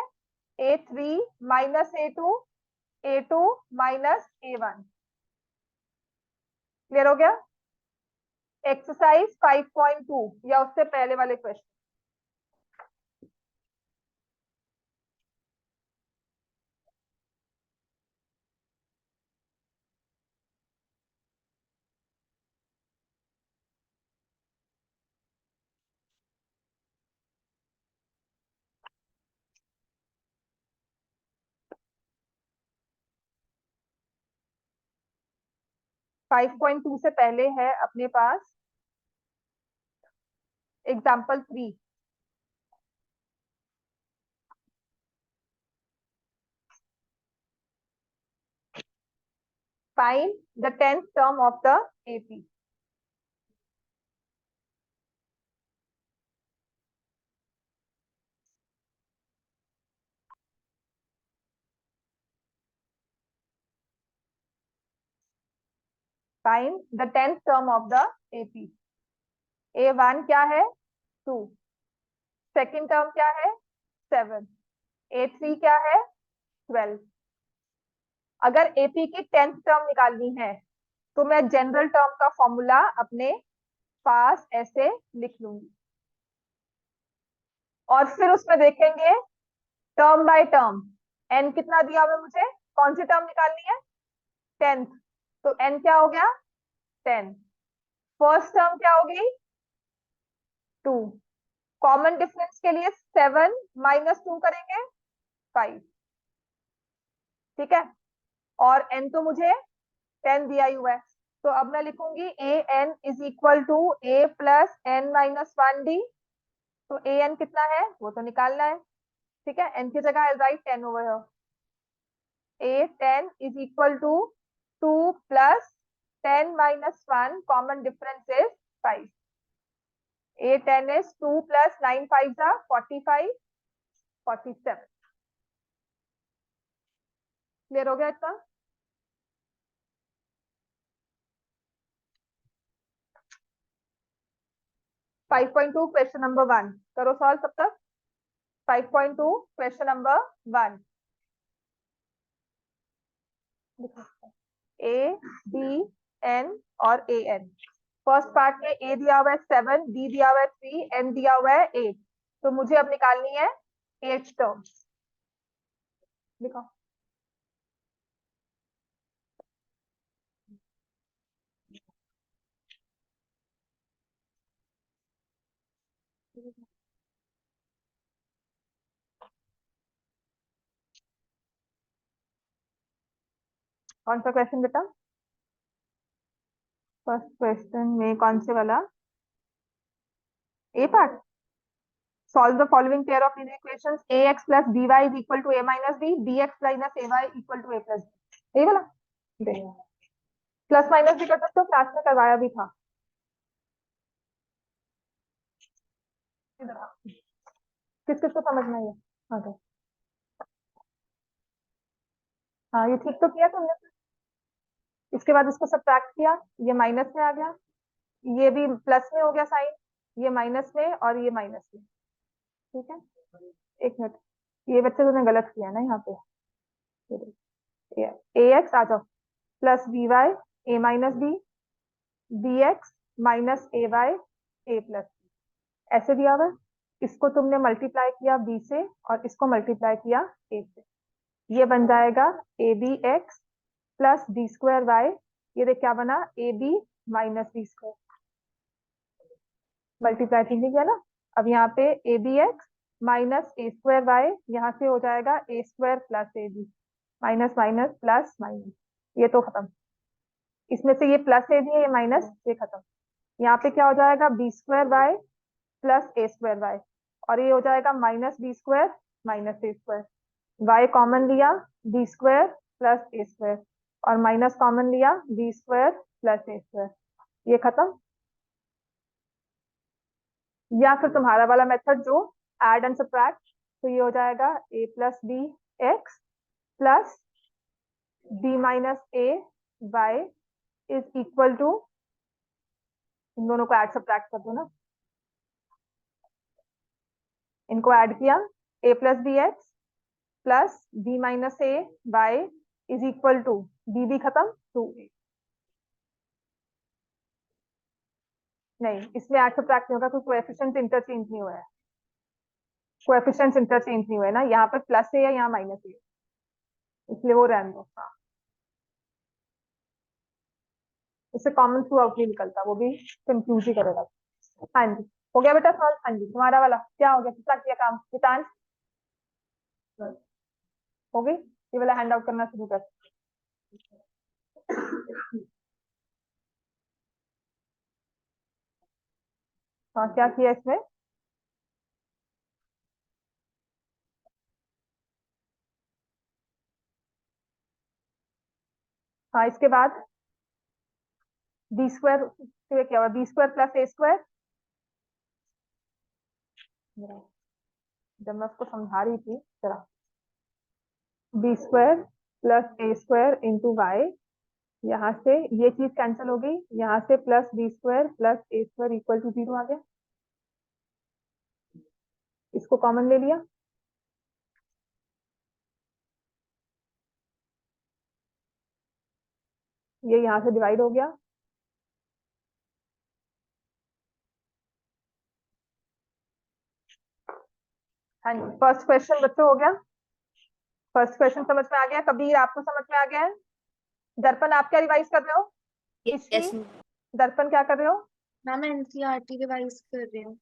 a3 -a2, a2 -a1। Clear हो गया। एक्सरसाइज 5.2 या उससे पहले वाले क्वेश्चन। 5.2 से पहले है अपने पास example 3। Find the 10th term of the AP. Find the 10th term of the AP. a1 क्या है, 2। सेकेंड टर्म क्या है, 7। a3 क्या है, 12। अगर एपी की 10th टर्म निकालनी है तो मैं जनरल टर्म का फॉर्मूला अपने पास ऐसे लिख लूंगी और फिर उसमें देखेंगे टर्म बाय टर्म। एन कितना दिया हुआ है मुझे, कौन सी टर्म निकालनी है, 10th। तो एन क्या हो गया, 10। फर्स्ट टर्म क्या होगी, 2। कॉमन डिफरेंस के लिए 7 माइनस 2 करेंगे 5। ठीक है, और एन तो मुझे 10 दिया ही हुआ है, तो अब मैं लिखूंगी a n is equal to a plus n minus 1 d. तो ए एन कितना है वो तो निकालना है। ठीक है, एन की जगह I write 10 over here. A 10 is equal to 2 plus 10 minus 1, common difference is 5। A 10 is 2 plus 9 5 जा 45, 47। क्लियर हो गया इतना। 5.2 क्वेश्चन नंबर 1 करो सॉल्व तब तक। 5.2 question number 1। A B N और ए एन। फर्स्ट पार्ट में ए दिया हुआ है 7, बी दिया हुआ है 3, एन दिया हुआ है 8। तो मुझे अब निकालनी है 8 टर्म्स। लिखो। कौन सा क्वेश्चन बेटा, फर्स्ट क्वेश्चन में कौन से वाला, ए part. solve the following pair of linear equations ax plus by is equal to a minus b, bx minus ay equal to a plus b। यही वाला प्लस माइनस भी कर सकते हो, क्लास में करवाया भी था। किस किस को समझ में आया, हाँ तो हाँ ये ठीक तो किया तुमने। इसके बाद इसको सब्ट्रैक्ट किया, ये माइनस में आ गया, ये भी प्लस में हो गया साइन, ये माइनस में और ये माइनस में। ठीक है, एक मिनट, ये बच्चे तुमने गलत किया ना यहाँ पे। ए एक्स आ जाओ plus b y a minus b, b x minus a y a plus, ऐसे दिया हुआ है। इसको तुमने मल्टीप्लाई किया बी से और इसको मल्टीप्लाई किया ए से, ये बन जाएगा a b x plus B square y. ये देख क्या बना, a b minus b square, multiply ठीक किया ना। अब यहाँ पे a b x minus a square y, यहाँ से हो जाएगा a square plus a b, minus minus plus minus, ये तो खत्म। इसमें से ये प्लस ए बी है, ये माइनस, ये खत्म। यहाँ पे क्या हो जाएगा, B square Y plus A square Y, और ये हो जाएगा minus b square minus a square. Y common लिया, B square plus A square, और माइनस कॉमन लिया, B square plus A square, ये खत्म। या फिर तुम्हारा वाला मेथड जो एड एंड सब्ट्रैक्ट, तो ये हो जाएगा a plus b x plus b minus a y is equal to, इन दोनों को ऐड सब्ट्रैक्ट कर दो ना, इनको ऐड किया, a plus b x plus b minus a y is equal to, b b खत्म, 2a। नहीं, इसमें ऐड सब्ट्रैक्ट नहीं होगा क्योंकि कोएफिशिएंट्स इंटरचेंज नहीं हुआ है, कोएफिशिएंट्स इंटरचेंज नहीं हुए ना, यहाँ पर प्लस है या यहाँ माइनस है, इसलिए वो रहने दो। हाँ, इससे कॉमन थ्रू आउट नहीं निकलता, वो भी कंफ्यूज ही करेगा। हाँ जी, हो गया बेटा सॉल्व। हाँ जी, तुम्हारा वाला क्या हो गया, कितना किया काम हितांश, हो गई। ये वाला हैंड आउट करना शुरू कर। हाँ, क्या किया इसमें, हाँ इसके बाद बी स्क्वायर क्या हुआ, B square plus A square. जब मैं उसको समझा रही थी जरा, B square plus A square into Y, यहाँ से ये चीज कैंसिल हो गई, यहाँ से plus B square plus A square equal to 0 आ गया, इसको कॉमन ले लिया, ये यहाँ से डिवाइड हो गया। हाँ जी, फर्स्ट क्वेश्चन बच्चों हो गया। फर्स्ट क्वेश्चन समझ में आ गया। कबीर आपको समझ में आ गया है। दर्पण आप क्या रिवाइज कर रहे हो? Yes Ishvi, ma'am. दर्पण क्या कर रहे हो? मैम एनसीईआरटी रिवाइज कर रही हूँ।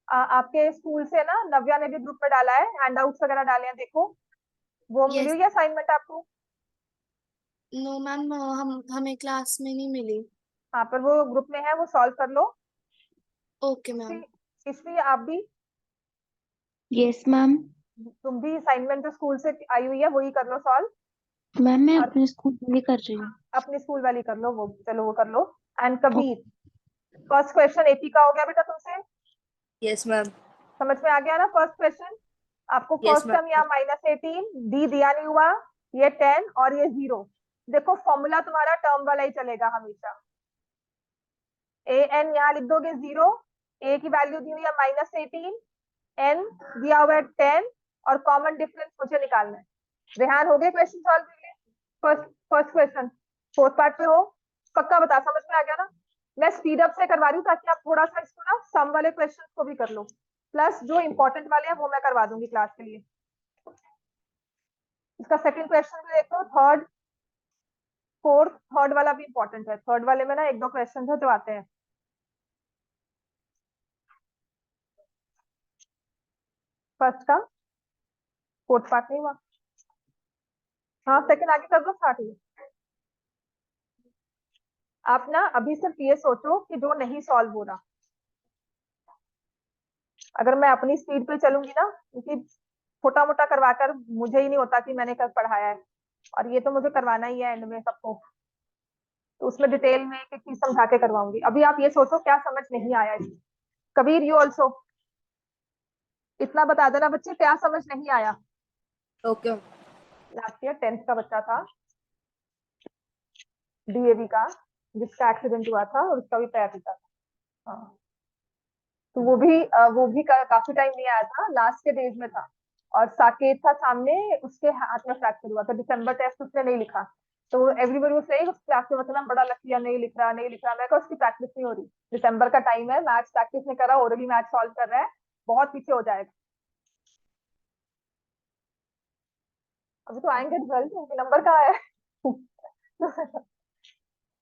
आपके स्कूल से ना नव्या ने भी ग्रुप में डाला है, हैंडआउट्स वगैरह डाले हैं, देखो। वो मिली यस। हुई है असाइनमेंट आपको? नो मैम, हम हमें क्लास में नहीं मिली। हाँ, पर वो ग्रुप में है, वो सॉल्व कर लो। Okay ma'am. ईशवी आप भी, यस मैम। तुम भी असाइनमेंट जो स्कूल से आई हुई है वही कर लो सॉल्व। मैम मैं और अपने स्कूल में भी कर रही हूँ। अपनी स्कूल वाली कर लो, वो चलो वो कर लो। एंड कबीर, फर्स्ट क्वेश्चन 80 का हो गया बेटा तुमसे। Yes ma'am. समझ में आ गया ना फर्स्ट क्वेश्चन? आपको यस फर्स्ट टर्म मैम। यहाँ -18, डी दिया नहीं हुआ, ये 10 और ये 0। देखो फॉर्मूला तुम्हारा टर्म वाला ही चलेगा हमेशा। ए एन यहाँ लिख दोगे 0, ए की वैल्यू दी हुई है -18, एन दिया हुआ है 10, और कॉमन डिफरेंस मुझे निकालना है। रेहान हो गए क्वेश्चन सॉल्व के लिए? First first question fourth part पे हो? पक्का बता, समझ में आ गया ना? मैं स्पीड अप से करवा रही हूँ ताकि आप थोड़ा सा इसको ना सम वाले क्वेश्चन को भी कर लो, प्लस जो इंपॉर्टेंट वाले हैं वो मैं करवा दूंगी क्लास के लिए। इसका सेकंड क्वेश्चन भी देखो, थर्ड फोर्थ, थर्ड वाला भी इंपॉर्टेंट है। थर्ड वाले में ना एक दो क्वेश्चन है जो आते हैं। फर्स्ट का फोर्थ पार्ट नहीं हुआ। हाँ, सेकंड आगे कर दो, स्टार्ट हुई। आप ना अभी सिर्फ ये सोचो कि जो नहीं सॉल्व हो रहा, अगर मैं अपनी स्पीड पे चलूंगी ना, क्योंकि छोटा मोटा करवाकर मुझे ही नहीं होता कि मैंने कब पढ़ाया है, और ये तो मुझे करवाना ही है एंड में सबको, तो उसमें डिटेल में एक एक चीज समझा के करवाऊंगी। अभी आप ये सोचो क्या समझ नहीं आया इसमें। कबीर यू ऑल्सो इतना बता देना बच्चे, क्या समझ नहीं आया। ओके। लास्ट ईयर 10th का बच्चा था, डीएवी का, जिसका एक्सीडेंट हुआ था और उसका भी पैर टूटा था। हाँ, तो वो भी काफी टाइम नहीं आया था, लास्ट के डेज में था। और साकेत था सामने, उसके हाथ में फ्रैक्चर हुआ था। दिसंबर टेस्ट उसने नहीं लिखा, तो एवरीबॉडी वाज सेइंग उस क्लास में मतलब बड़ा लकी है, नहीं लिख रहा नहीं लिख रहा। मैं कहा उसकी प्रैक्टिस नहीं हो रही, दिसंबर का टाइम है, मैथ्स प्रैक्टिस नहीं कर रहा, ओरली मैथ सॉल्व कर रहा है, बहुत पीछे हो जाएगा। अभी तो आएंगे रिजल्ट, उनके नंबर कहाँ है?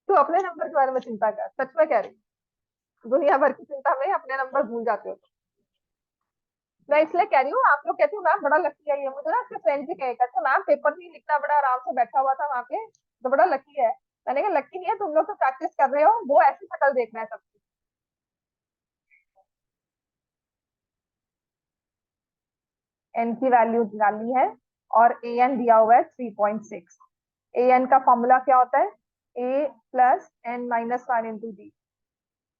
तू अपने नंबर के बारे में चिंता कर, सच में कह रही हूँ। दुनिया भर की चिंता में अपने नंबर भूल जाते हो। मैं इसलिए कह रही हूँ, आप लोग कहते हो मैम बड़ा लकी है ये, मुझे ना आपके फ्रेंड भी कहेगा अच्छा मैम पेपर नहीं लिखना, बड़ा आराम से बैठा हुआ था वहां पे, तो बड़ा लकी है। मैंने कहा लकी नहीं है, तुम लोग तो प्रैक्टिस कर रहे हो, वो ऐसी शक्ल देख रहा है सबकी। एन की वैल्यू डालनी है, और ए एन दिया हुआ है 3.6। ए एन का फॉर्मूला क्या होता है? A plus n minus one into d.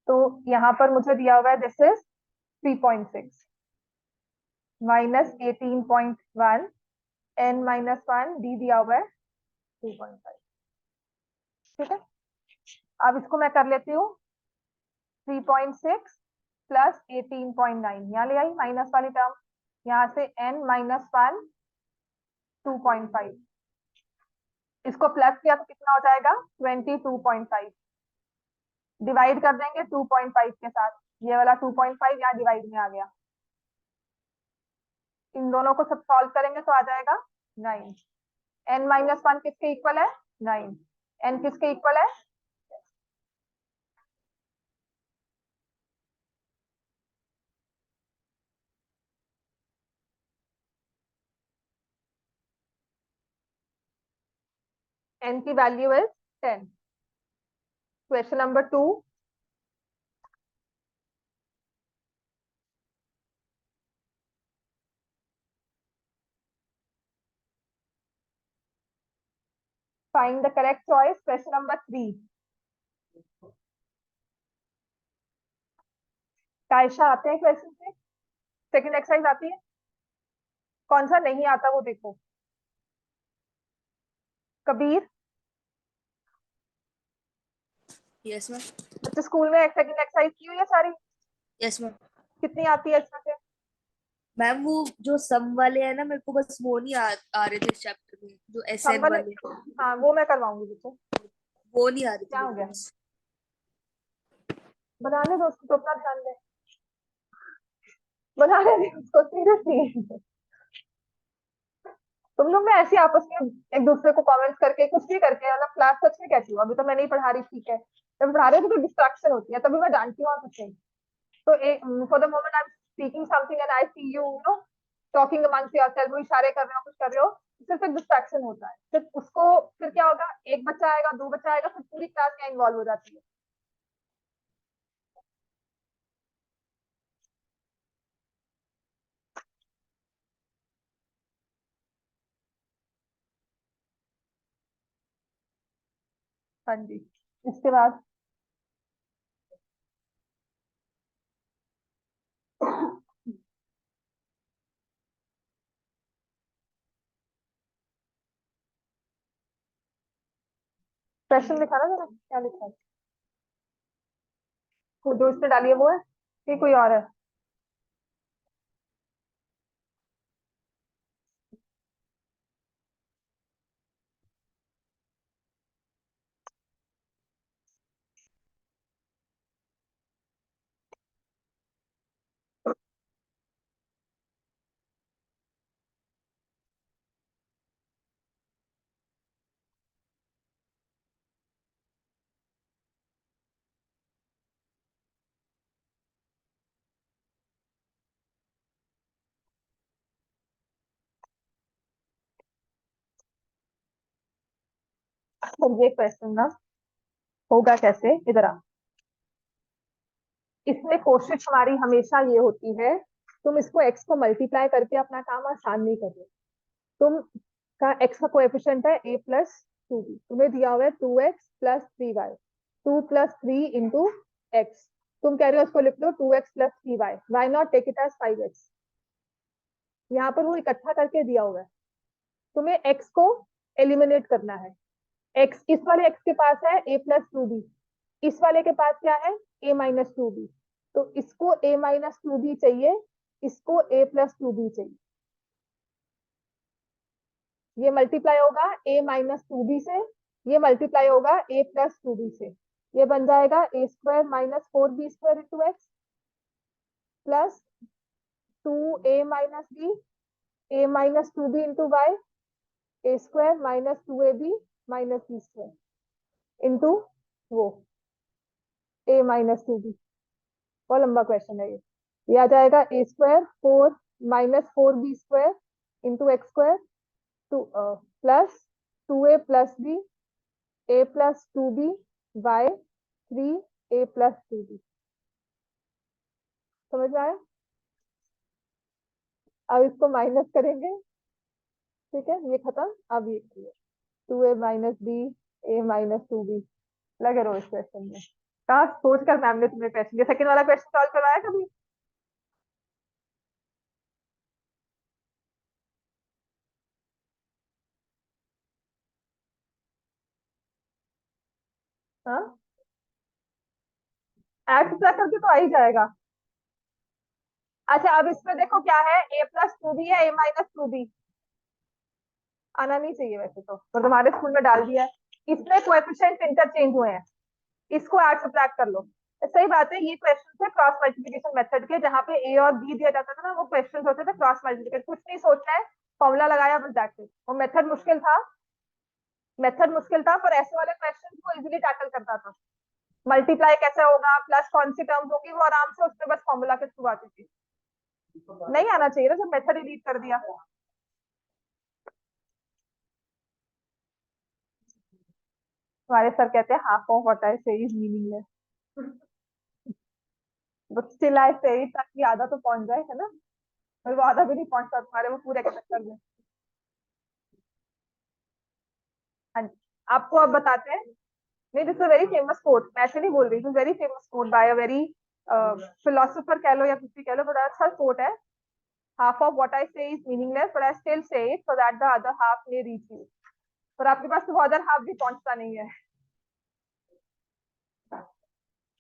तो यहाँ पर मुझे दिया हुआ है this is 3.6 minus 18.1, n minus one, d दिया हुआ है 2.5। ठीक है, अब इसको मैं कर लेती हूँ। 3.6 प्लस 18.9, यहाँ ले आई माइनस वाली टर्म, यहाँ से n माइनस वन 2.5, इसको प्लस किया तो कितना हो जाएगा 22.5। डिवाइड कर देंगे 2.5 के साथ, ये वाला 2.5 यहाँ डिवाइड में आ गया। इन दोनों को सब सॉल्व करेंगे तो आ जाएगा 9। n माइनस वन किसके इक्वल है? 9। n किसके इक्वल है? n की value is 10। Question number 2, find the correct choice. Question number 3, कायशा आते हैं क्वेश्चन से? सेकंड एक्सरसाइज आती है? कौन सा नहीं आता वो देखो। Kabir, yes ma'am. अच्छा स्कूल में सेकंड एक्सरसाइज की हुई है सारी? Yes ma'am. कितनी आती है इसमें से? मैम वो जो सम वाले हैं ना, मेरे को बस वो नहीं आ रहे थे इस चैप्टर में, जो एस सम एन वाले, वाले। हाँ वो मैं करवाऊंगी देखो। वो नहीं आ रही क्या थी हो गया? कुछ। बनाने दो उसको, तो अपना ध्यान दे, बनाने दे उसको, सीरियसली। तुम लोग ना ऐसे आपस में एक दूसरे को कमेंट्स करके कुछ भी करके, मतलब क्लास सच में कहती हूँ, अभी तो मैं नहीं पढ़ा रही, ठीक है, जब पढ़ा रहे थे तो डिस्ट्रैक्शन होती है, तभी मैं डांटती हूँ और कुछ नहीं। तो for the moment I am speaking something and I see you know talking amongst yourself, वो इशारे कर रहे हो, कुछ कर रहे हो, सिर्फ एक डिस्ट्रैक्शन होता है, सिर्फ उसको, फिर क्या होगा, एक बच्चा आएगा, दो बच्चा आएगा, फिर पूरी क्लास में इन्वॉल्व हो जाती है। हाँ जी, इसके बाद क्वेश्चन लिखा ना जरा, क्या लिखा है? वो जो इसने डाली है वो है कि कोई और है? तो ये क्वेश्चन ना होगा कैसे, इधर आ। इसमें कोशिश हमारी हमेशा ये होती है, तुम इसको x को मल्टीप्लाई करके अपना काम आसान नहीं कर रहे। तुम का x का कोएफिशिएंट है a प्लस 2b, तुम्हें दिया हुआ है 2x प्लस 3y, 2 + 3 × x, तुम कह रहे हो उसको लिख लो 2x plus 3y, why not take it as 5x। यहाँ पर वो इकट्ठा करके दिया हुआ है, तुम्हें x को एलिमिनेट करना है। x, इस वाले x के पास है a प्लस 2b, इस वाले के पास क्या है a माइनस 2b, तो इसको a माइनस 2b चाहिए, इसको a प्लस 2b चाहिए। ये मल्टीप्लाई होगा a माइनस 2b से, ये मल्टीप्लाई होगा a प्लस 2b से, ये बन जाएगा a² minus 4b² into x plus 2a minus b, a minus 2b into Y, a² minus 2ab minus b² into वो a माइनस 2b। बहुत लंबा क्वेश्चन है ये आ जाएगा a² 4 minus 4b² into x² two plus 2a plus b, a plus 2b by 3a plus 2b। समझ में आया? अब इसको माइनस करेंगे, ठीक है, ये खत्म। अब ये 2a minus b, a minus 2b। लगे रहो इस क्वेश्चन में, कहा सोच कर मैम ने तुम्हें क्वेश्चन, ये सेकंड वाला क्वेश्चन सॉल्व करवाया कभी? हाँ, ऐड सब्ट्रैक्ट करके तो आ ही जाएगा। अच्छा, अब इसमें देखो क्या है, a प्लस 2b है, a माइनस 2b। आना नहीं चाहिए वैसे तो, पर तुम्हारे स्कूल में डाल दिया है। इसमें कोएफिशिएंट इंटरचेंज हुए हैं, इसको ऐड सब्ट्रैक्ट कर लो। सही बात है, ये क्वेश्चन थे क्रॉस मल्टीप्लिकेशन मेथड के, जहाँ पे a और b दिया जाता था ना, वो क्वेश्चन होते थे क्रॉस मल्टीप्लिकेशन, कुछ नहीं सोचना है, फॉर्मूला लगाया बस, दैट्स इट। वो मेथड मुश्किल था, मेथड मुश्किल था, पर ऐसे वाले क्वेश्चन को इजीली टैकल करता था। मल्टीप्लाई कैसे होगा, प्लस कौन सी टर्म होगी, वो आराम से उसमें बस फॉर्मूला के थ्रू आती थी। नहीं आना चाहिए ना, जब मेथड डिलीट कर दिया। हमारे सर कहते हैं हाफ ऑफ व्हाट आई से is meaningless, but still I से इट, ताकि आधा तो पहुंच जाए, है ना? और वो आधा भी नहीं पहुंचता तुम्हारे वो पूरे के चक्कर में। हाँ जी, आपको अब बताते हैं। नहीं, this is very famous quote, मैं ऐसे नहीं बोल रही हूँ, very famous quote by a very philosopher कह लो या कुछ भी कह लो, बड़ा अच्छा कोट है। हाफ ऑफ व्हाट आई से is meaningless, but I still say it so that the other half may reach you. पर आपके पास तो अदर हाफ भी पहुंचता नहीं है।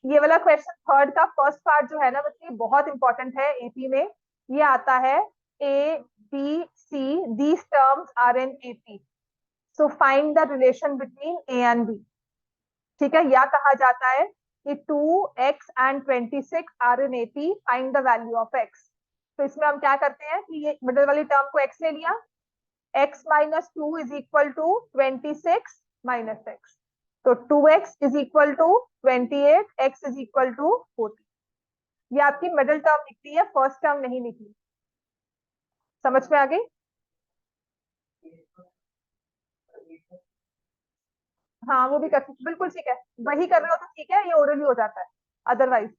ये वाला क्वेश्चन थर्ड का फर्स्ट पार्ट जो है ना बच्चे, बहुत इंपॉर्टेंट है एपी में। ये आता है A B C, these terms are in AP, so find the relation between A and B. ठीक है, या कहा जाता है कि 2x and 26 are in AP, find the value of x। तो इसमें हम क्या करते हैं कि ये मिडिल वाली टर्म को x ले लिया, x minus 2 is equal to 26 minus x। तो 2x is equal to 28, x is equal to 40। ये आपकी मिडिल टर्म निकली है, फर्स्ट टर्म नहीं निकली। समझ में आ गई? हाँ वो भी कर सकते, बिल्कुल ठीक है। वही कर रहे हो तो ठीक है, ये ओरली हो जाता है अदरवाइज।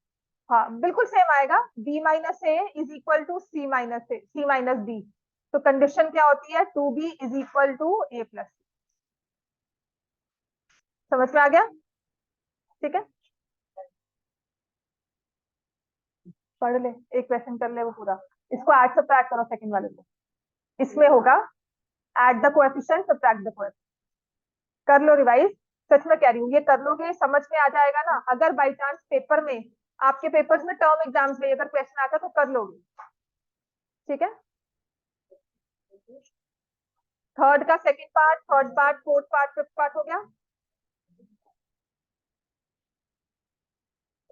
हाँ बिल्कुल सेम आएगा, b minus A is equal to C minus D. तो कंडीशन क्या होती है, 2b is equal to a plus. समझ में आ गया? ठीक है, पढ़ ले, एक क्वेश्चन कर ले वो पूरा। इसको ऐड सब्ट्रैक्ट करो सेकंड वाले को। इसमें होगा add the coefficient subtract the coefficient. कर लो रिवाइज, सच में कह रही हूँ, ये कर लोगे समझ में आ जाएगा ना। अगर बाई चांस पेपर में, आपके पेपर्स में टर्म एग्जाम्स में अगर क्वेश्चन आता तो कर लोगे। ठीक है, थर्ड का second part, third part, fourth part, fifth part हो गया।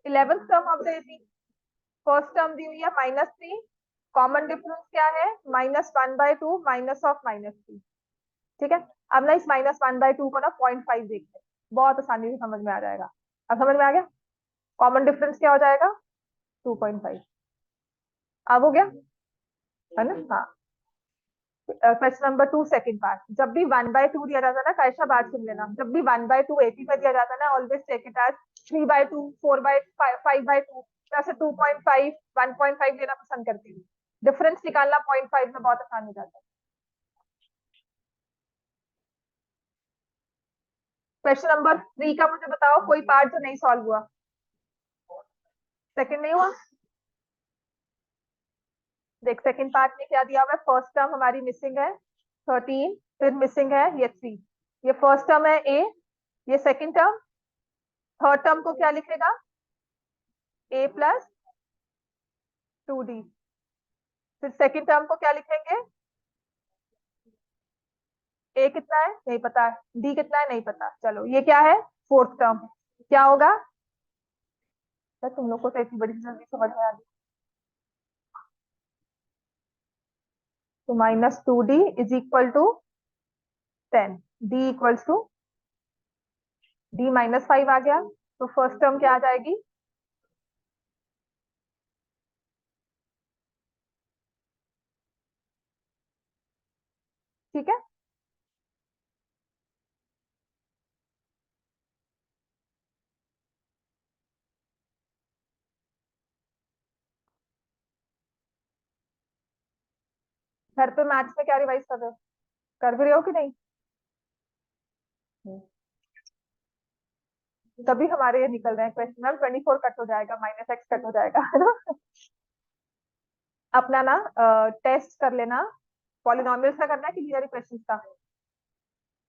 11th term of the AP, first term दी हुई है -3, कॉमन डिफरेंस क्या है, -1/2 माइनस ऑफ -3। ठीक है, अब ना इस -1/2 को ना 0.5 देखते हैं, बहुत आसानी से समझ में आ जाएगा। अब समझ में आ गया, कॉमन डिफरेंस क्या हो जाएगा, 2.5। अब हो गया है ना? हाँ, क्वेश्चन नंबर 2 सेकंड पार्ट, जब भी 1/2 दिया जाता है ना, कैसा बात सुन लेना, जब भी 1/2 एपी में दिया जाता है ना, ऑलवेज टेक इट एज 3/2, 4/5, 5/2, ऐसे 2.5, 1.5 लेना पसंद करती हूँ। डिफरेंस निकालना 0.5 में बहुत आसान हो जाता है। क्वेश्चन नंबर 3 का मुझे बताओ कोई पार्ट जो नहीं सॉल्व हुआ। सेकंड नहीं हुआ, देख सेकंड पार्ट में क्या दिया हुआ है, फर्स्ट टर्म हमारी मिसिंग है 13, फिर मिसिंग है ये 3। ये फर्स्ट टर्म है a, ये सेकंड टर्म, थर्ड टर्म को क्या लिखेगा, a प्लस 2d। फिर सेकंड टर्म को क्या लिखेंगे, a कितना है नहीं पता है, d कितना है नहीं पता, चलो ये क्या है, फोर्थ टर्म। क्या होगा, तो तुम लोग को तो इतनी बड़ी जल्दी समझ में आ गई। तो -2d is equal to 10, d equals to d -5 आ गया। तो फर्स्ट टर्म क्या आ जाएगी, ठीक है। घर पे मैथ्स में क्या रिवाइज कर रहे हो, कर भी रहे हो कि नहीं? तभी हमारे ये निकल रहे हैं क्वेश्चन, मैम 24 कट हो जाएगा, -x कट हो जाएगा, है ना। अपना ना टेस्ट कर लेना, पॉलिनोमियल्स का करना है कि लिनियर इक्वेशंस का।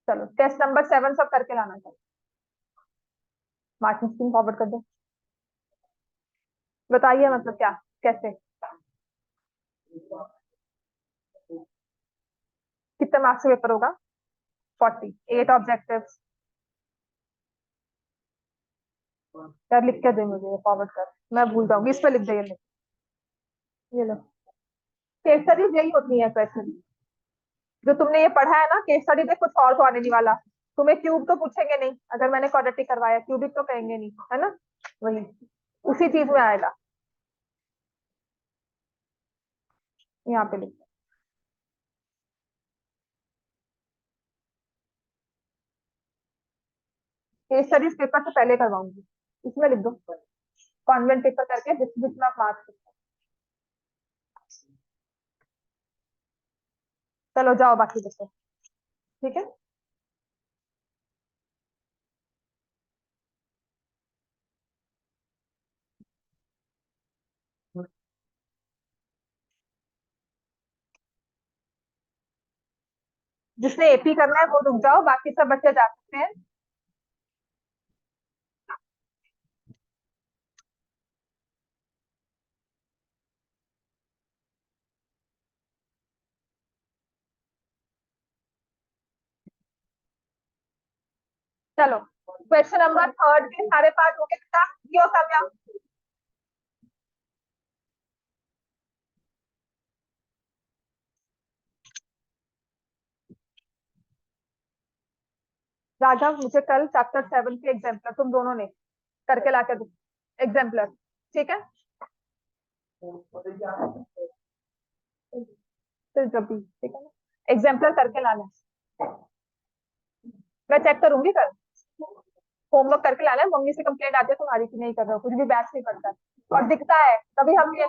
चलो टेस्ट नंबर 7 सब करके लाना चाहिए। मार्किंग स्कीम फॉरवर्ड कर दो, बताइए मतलब क्या, कैसे, कितने मार्क्स का पेपर होगा, 40, 8 ऑब्जेक्टिव्स। यार लिख के दे मुझे, फॉरवर्ड कर, मैं भूल जाऊंगी, इस पे लिख दे, ये लो। केस स्टडीज यही होती है क्वेश्चन, जो तुमने ये पढ़ा है ना केस स्टडी में, कुछ और तो आने नहीं वाला। तुम्हें क्यूब तो पूछेंगे नहीं, अगर मैंने क्वाड्रेटिक करवाया, क्यूबिक तो कहेंगे नहीं, है ना, वही उसी चीज में आएगा। यहाँ पे लिख, केस स्टडीज पेपर से पहले करवाऊंगी, इसमें लिख दो, कॉन्वेंट पेपर करके जितना मार्क्स। चलो जाओ बाकी देखो, ठीक है। जिसने एपी करना है वो रुक जाओ, बाकी सब बच्चे जा सकते हैं। चलो क्वेश्चन नंबर 3 के सारे पार्ट हो गए बेटा, यो कामयाब। राघव मुझे कल चैप्टर 7 के एग्जाम्पलर तुम दोनों ने करके ला कर दो, एग्जाम्पलर, ठीक है। फिर जब भी, ठीक है ना, एग्जाम्पलर करके लाना, मैं चेक करूंगी कल। होमवर्क करके लाना है, मम्मी से कंप्लेंट आती है तुम्हारी कि नहीं कर रहे हो, कुछ भी बैच नहीं पड़ता है और दिखता है, तभी हम ये